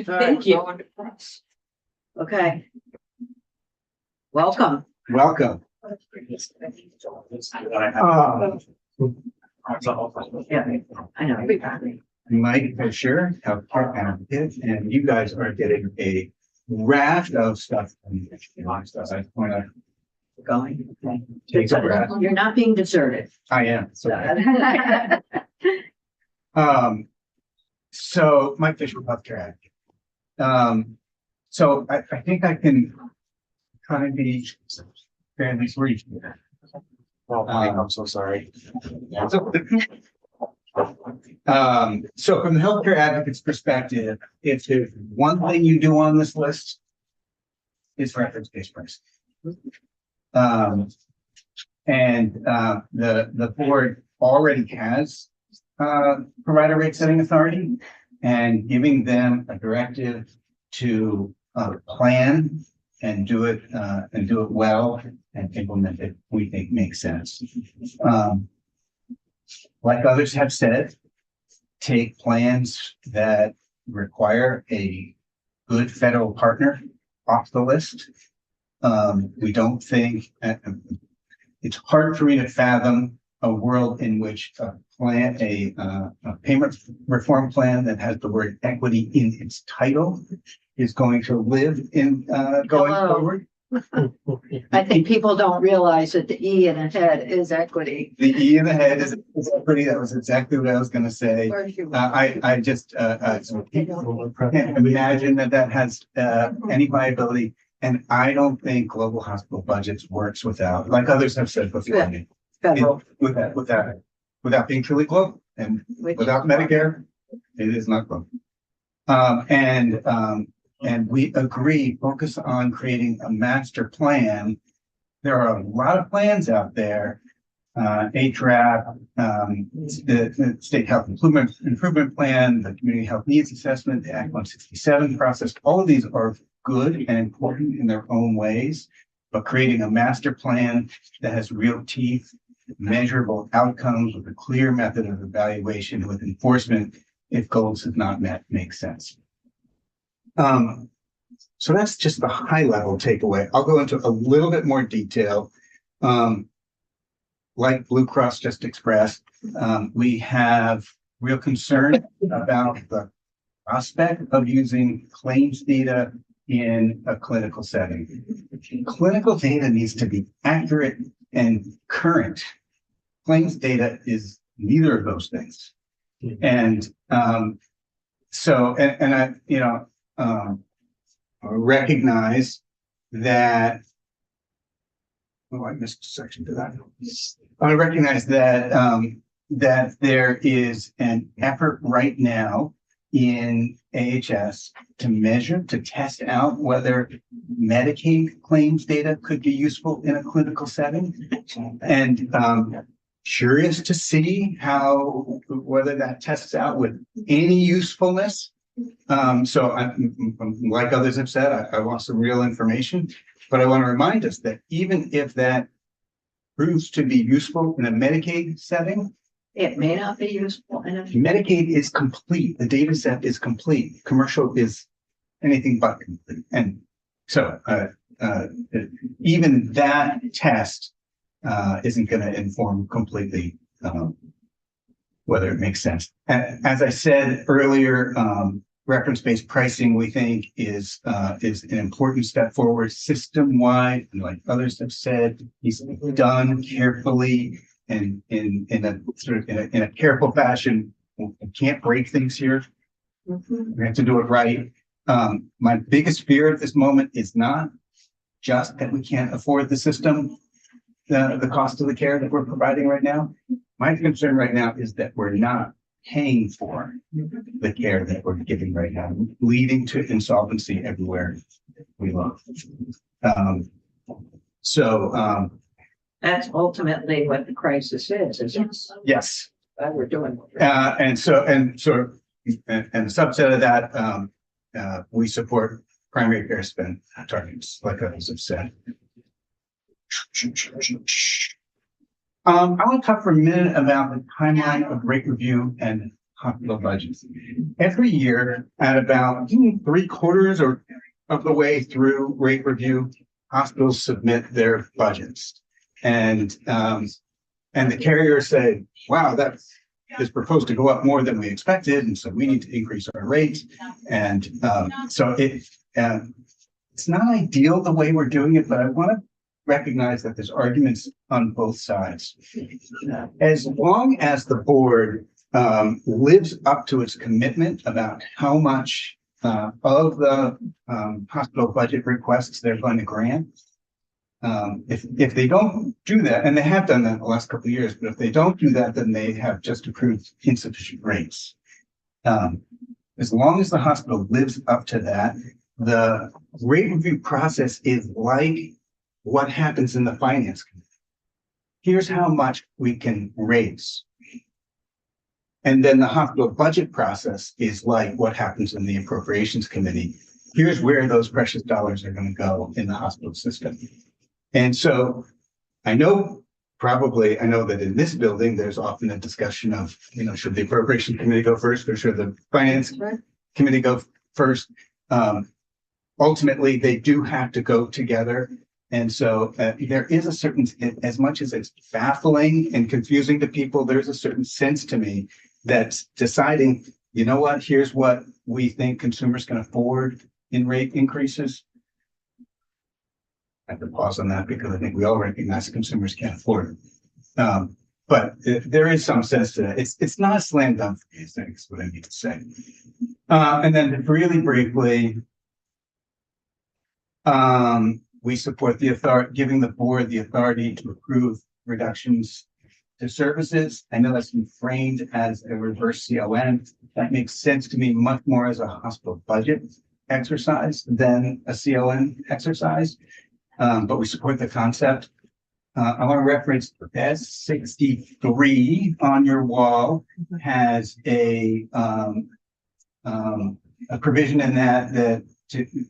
Thank you. Okay. Welcome. Welcome. Yeah, I know. Mike Fisher, healthcare advocate, and you guys are getting a raft of stuff. I want to Going. Okay. take a breath. You're not being deserted. I am. So, So Mike Fisher, healthcare advocate. So I think I can kind of be fairly brief here. Oh, Mike, I'm so sorry. So from the healthcare advocate's perspective, if there's one thing you do on this list, it's reference-based pricing. The board already has provider rate setting authority, and giving them a directive to plan and do it well and implement it, we think makes sense. Like others have said, take plans that require a good federal partner off the list. We don't think it's hard for me to fathom a world in which a payment reform plan that has the word equity in its title is going to live in going Hello. forward. I think people don't realize that the E in ahead is equity. The E in the head is equity. That was exactly what I was going to say. I just can't imagine that has any viability. And I don't think global hospital budgets works without, like others have said before me, Federal. without being truly global and without Medicare, it is not global. And we agree, focus on creating a master plan. There are a lot of plans out there. HRAP, the State Health Improvement Plan, the Community Health Needs Assessment, the Act 167 process. All of these are good and important in their own ways, but creating a master plan that has real teeth, measurable outcomes with a clear method of evaluation with enforcement if goals have not met makes sense. So that's just the high level takeaway. I'll go into a little bit more detail. Like Blue Cross just expressed, we have real concern about the prospect of using claims data in a clinical setting. Clinical data needs to be accurate and current. Claims data is neither of those things. And I recognize that. Oh, I missed a section to that. I recognize that that there is an effort right now in AHS to measure, to test out whether Medicaid claims data could be useful in a clinical setting. And curious to see whether that tests out with any usefulness. So like others have said, I want some real information, but I want to remind us that even if that proves to be useful in a Medicaid setting, It may not be useful in a. Medicaid is complete. The data set is complete. Commercial is anything but complete. And so even that test isn't going to inform completely whether it makes sense. And as I said earlier, reference-based pricing, we think, is an important step forward system-wide. And like others have said, he's done carefully and in a careful fashion. We can't break things here. We have to do it right. My biggest fear at this moment is not just that we can't afford the system, the cost of the care that we're providing right now. My concern right now is that we're not paying for the care that we're giving right now, leading to insolvency everywhere we look. That's ultimately what the crisis is it? Yes. That we're doing. And the subset of that, we support primary care spend targets, like others have said. I want to talk for a minute about the timeline of rate review and hospital budgets. Every year, at about 3/4 of the way through rate review, hospitals submit their budgets, and the carriers say, "Wow, that is proposed to go up more than we expected, and so we need to increase our rates." And so it's not ideal the way we're doing it, but I want to recognize that there's arguments on both sides. As long as the board lives up to its commitment about how much of the hospital budget requests they're going to grant. If they don't do that, and they have done that the last couple of years, but if they don't do that, then they have just approved insufficient rates. As long as the hospital lives up to that, the rate review process is like what happens in the finance committee. Here's how much we can raise. And then the hospital budget process is like what happens in the appropriations committee. Here's where those precious dollars are going to go in the hospital system. And so I know that in this building, there's often a discussion of, should the appropriation committee go first or should the finance committee go first? Ultimately, they do have to go together. And so there is a certain, as much as it's baffling and confusing to people, there's a certain sense to me that's deciding, here's what we think consumers can afford in rate increases. I have to pause on that because I think we all recognize consumers can't afford it. But there is some sense to that. It's not a slam dunk for me, I think is what I need to say. And then really briefly, we support giving the board the authority to approve reductions to services. I know that's been framed as a reverse CON. That makes sense to me much more as a hospital budget exercise than a CON exercise. But we support the concept. I want to reference S63 on your wall has a provision in that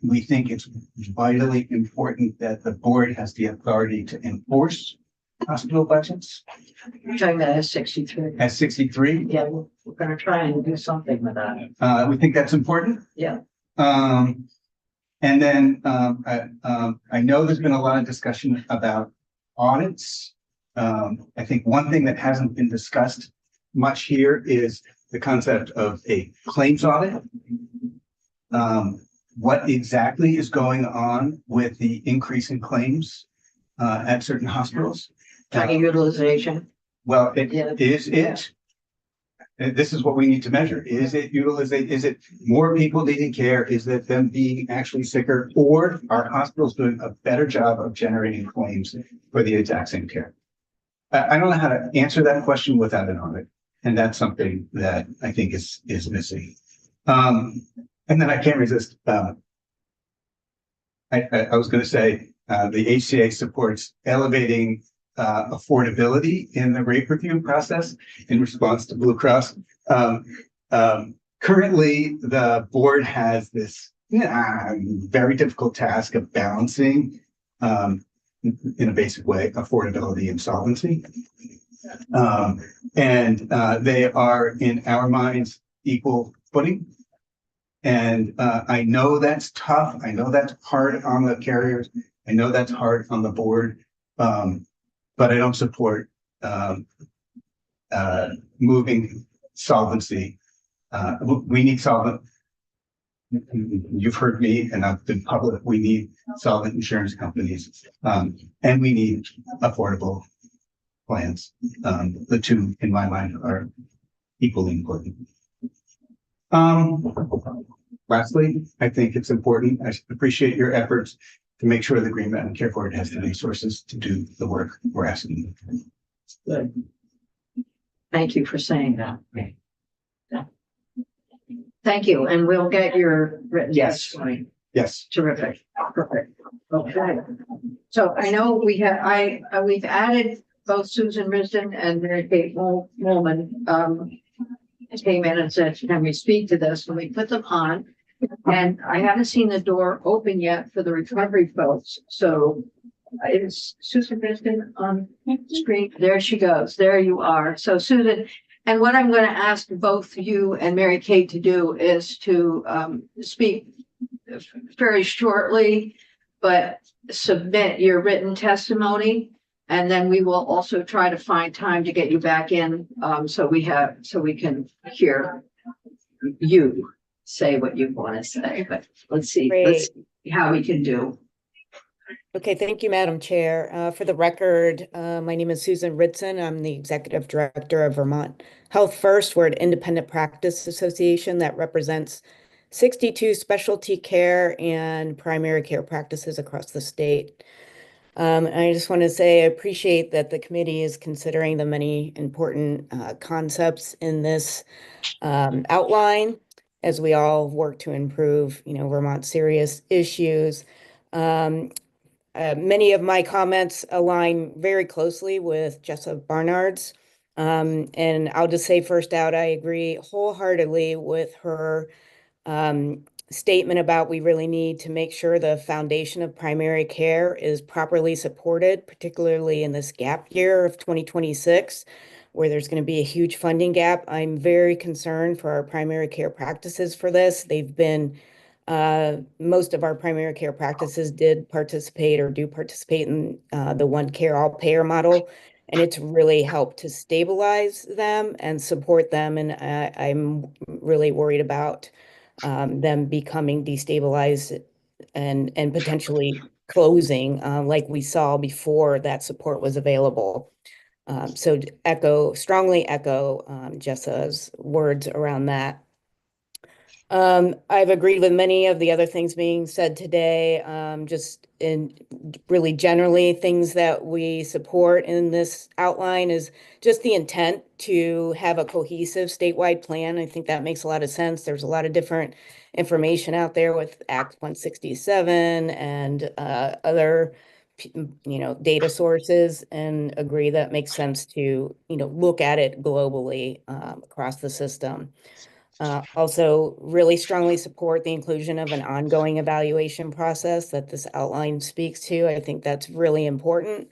we think it's vitally important that the board has the authority to enforce hospital budgets. You're talking about S63. S63. Yeah, we're going to try and do something with that. We think that's important. Yeah. And then I know there's been a lot of discussion about audits. I think one thing that hasn't been discussed much here is the concept of a claims audit. What exactly is going on with the increase in claims at certain hospitals? Talking utilization. Well, Yeah. Is it? This is what we need to measure. Is it utilization? Is it more people needing care? Is it them being actually sicker? Or are hospitals doing a better job of generating claims for the exact same care? I don't know how to answer that question without an audit. And that's something that I think is missing. And then I can't resist. I was going to say the HCA supports elevating affordability in the rate review process in response to Blue Cross. Currently, the board has this very difficult task of balancing, in a basic way, affordability and solvency. And they are, in our minds, equal footing. And I know that's tough. I know that's hard on the carriers. I know that's hard on the board. But I don't support moving solvency. We need solvent. You've heard me, and I've been public. We need solvent insurance companies, and we need affordable plans. The two, in my mind, are equally important. Lastly, I think it's important. I appreciate your efforts to make sure the Green Mountain Care Board has the resources to do the work we're asking them to do. Good. Thank you for saying that. Thank you, and we'll get your written testimony. Yes. Terrific. Perfect. Okay. So I know we've added both Susan Risden and Mary Kate Molman came in and said, can we speak to this? And we put them on. And I haven't seen the door open yet for the recovery folks. So is Susan Risden on screen? There she goes. There you are. So Susan, and what I'm going to ask both you and Mary Kate to do is to speak very shortly, but submit your written testimony. And then we will also try to find time to get you back in so we can hear you say what you want to say. But let's see how we can do. Okay, thank you, Madam Chair. For the record, my name is Susan Ritson. I'm the Executive Director of Vermont Health First. We're an independent practice association that represents 62 specialty care and primary care practices across the state. And I just want to say I appreciate that the committee is considering the many important concepts in this outline as we all work to improve, Vermont's serious issues. Many of my comments align very closely with Jessa Barnard's. And I'll just say first out, I agree wholeheartedly with her statement about we really need to make sure the foundation of primary care is properly supported, particularly in this gap year of 2026, where there's going to be a huge funding gap. I'm very concerned for our primary care practices for this. They've been most of our primary care practices did participate or do participate in the One Care All Payer model, and it's really helped to stabilize them and support them. And I'm really worried about them becoming destabilized and potentially closing like we saw before that support was available. So strongly echo Jessa's words around that. I've agreed with many of the other things being said today, just in really generally things that we support in this outline is just the intent to have a cohesive statewide plan. I think that makes a lot of sense. There's a lot of different information out there with Act 167 and other data sources, and agree that makes sense to look at it globally across the system. Also really strongly support the inclusion of an ongoing evaluation process that this outline speaks to. I think that's really important.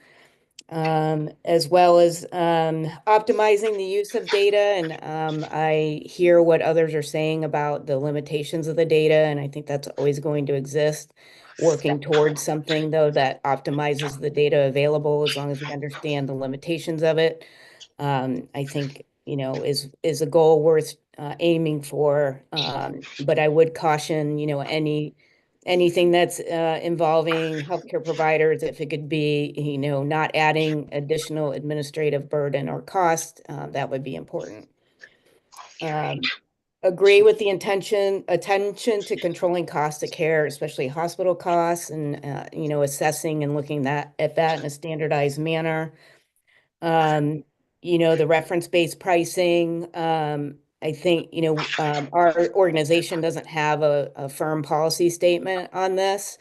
As well as optimizing the use of data. And I hear what others are saying about the limitations of the data, and I think that's always going to exist. Working towards something, though, that optimizes the data available as long as we understand the limitations of it, I think, is a goal worth aiming for. But I would caution, anything that's involving healthcare providers, if it could be, not adding additional administrative burden or cost, that would be important. Agree with the attention to controlling cost of care, especially hospital costs, and assessing and looking at that in a standardized manner. The reference-based pricing. I think, our organization doesn't have a firm policy statement on this.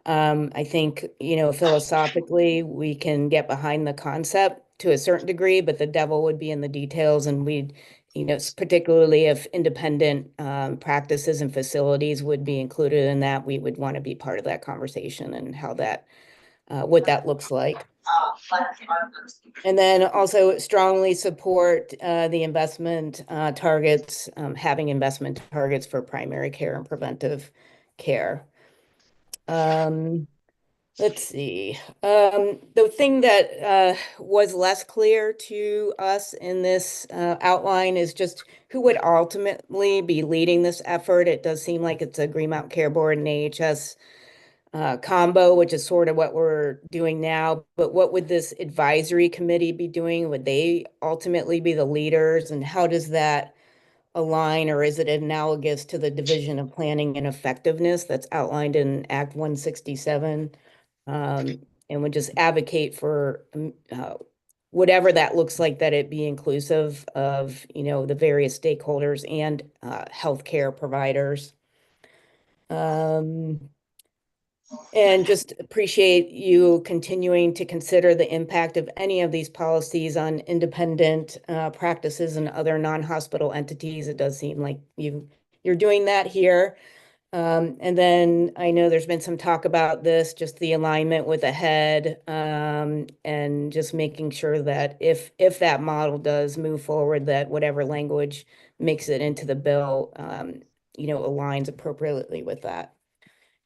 I think, philosophically, we can get behind the concept to a certain degree, but the devil would be in the details. And we'd, particularly if independent practices and facilities would be included in that, we would want to be part of that conversation and how that, what that looks like. And then also strongly support the investment targets, having investment targets for primary care and preventive care. Let's see. The thing that was less clear to us in this outline is just who would ultimately be leading this effort. It does seem like it's a Greenmount Care Board and AHS combo, which is sort of what we're doing now. But what would this advisory committee be doing? Would they ultimately be the leaders? And how does that align, or is it analogous to the Division of Planning and Effectiveness that's outlined in Act 167? And would just advocate for whatever that looks like, that it be inclusive of, the various stakeholders and healthcare providers. And just appreciate you continuing to consider the impact of any of these policies on independent practices and other non-hospital entities. It does seem like you're doing that here. And then I know there's been some talk about this, just the alignment with the head, and just making sure that if that model does move forward, that whatever language makes it into the bill, aligns appropriately with that.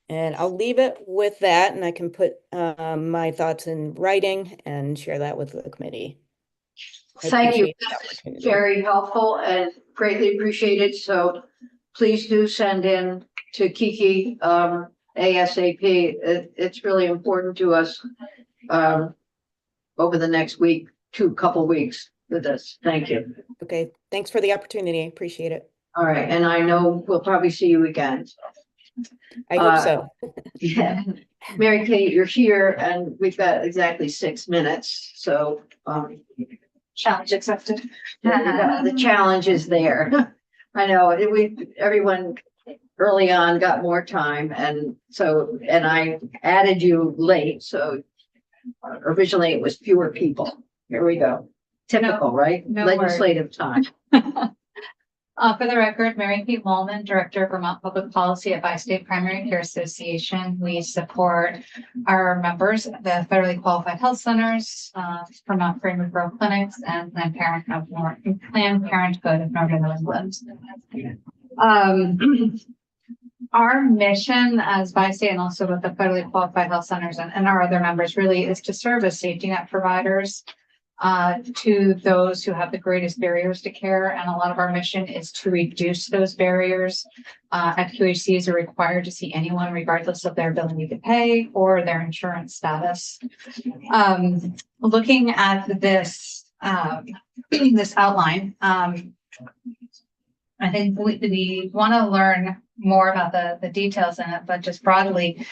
And I'll leave it with that, and I can put my thoughts in writing and share that with the committee. Thank you. That's very helpful and greatly appreciated. So please do send in to Kiki ASAP. It's really important to us, over the next week, couple weeks with this. Thank you. Okay, thanks for the opportunity. I appreciate it. All right, and I know we'll probably see you again. I hope so. Yeah. Mary Kate, you're here and we've got exactly 6 minutes, so, Challenge accepted. the challenge is there. I know, everyone early on got more time and I added you late, so originally it was fewer people. Here we go. Typical, right? no worries. Legislative time. For the record, Mary Kate Molman, Director of Vermont Public Policy at Bi-State Primary Care Association. We support our members, the federally qualified health centers, Vermont Framework Grove Clinics, and Planned Parenthood of Northern New England. Our mission as Bi-State and also with the federally qualified health centers and our other members really is to serve as safety net providers to those who have the greatest barriers to care. And a lot of our mission is to reduce those barriers. FQHCs are required to see anyone regardless of their ability to pay or their insurance status. Looking at this, this outline, I think we want to learn more about the details in it, but just broadly,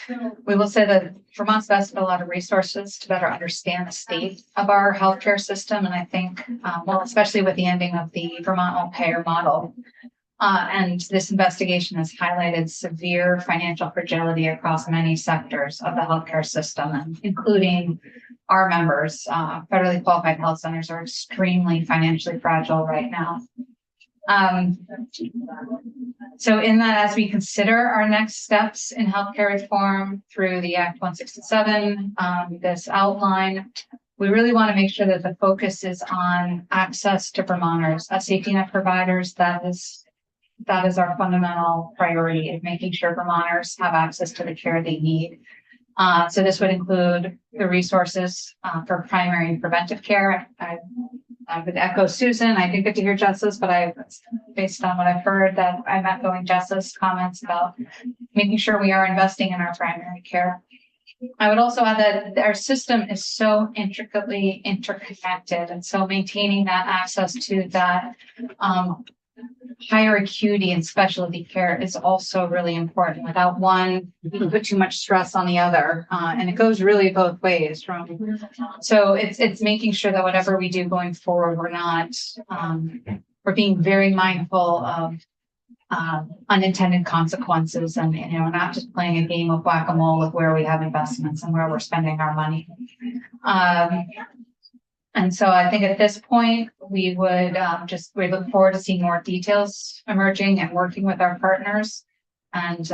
we will say that Vermont's invested a lot of resources to better understand the state of our healthcare system. And I think, well, especially with the ending of the Vermont all-payer model, and this investigation has highlighted severe financial fragility across many sectors of the healthcare system, and including our members. Federally qualified health centers are extremely financially fragile right now. So in that, as we consider our next steps in healthcare reform through the Act 167, this outline, we really want to make sure that the focus is on access to Vermonters as safety net providers. That is our fundamental priority, in making sure Vermonters have access to the care they need. So this would include the resources for primary and preventive care. I would echo Susan. I didn't get to hear Jess's, but based on what I've heard, that I'm echoing Jess's comments about making sure we are investing in our primary care. I would also add that our system is so intricately interconnected, and so maintaining that access to that higher acuity and specialty care is also really important. Without one, you can put too much stress on the other, and it goes really both ways. So it's making sure that whatever we do going forward, we're being very mindful of unintended consequences, and not just playing a game of whack-a-mole with where we have investments and where we're spending our money. And so I think at this point, we would we look forward to seeing more details emerging and working with our partners. And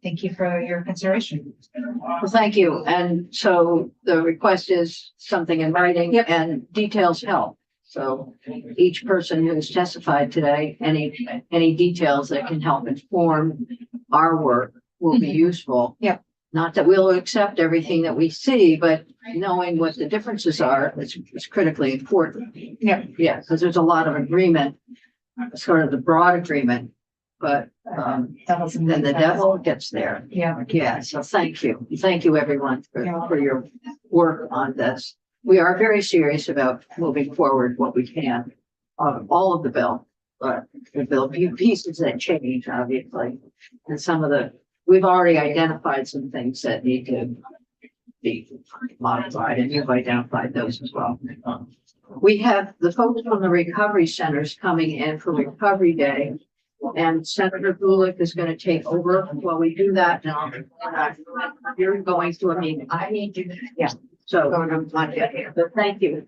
thank you for your consideration. Well, thank you. And so the request is something in writing. Yep. And details help. So each person who has testified today, any details that can help inform our work will be useful. Yep. Not that we'll accept everything that we see, but knowing what the differences are is critically important. Yep. Yeah, because there's a lot of agreement, sort of the broad agreement, but then the devil gets there. Yeah. Yeah, so thank you. Thank you, everyone, for your work on this. We are very serious about moving forward what we can on all of the bill, but there'll be pieces that change, obviously, and we've already identified some things that need to be modified, and you've identified those as well. We have the folks from the recovery centers coming in for Recovery Day, and Senator Gulick is going to take over while we do that. Now, you're going to a meeting. I need to, yeah. So, but thank you.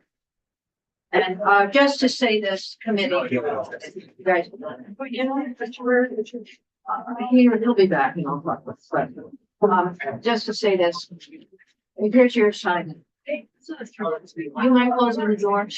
And just to say this committee, you guys, he'll be back and I'll talk with Fred. Just to say this, here's your assignment. You mind closing the door?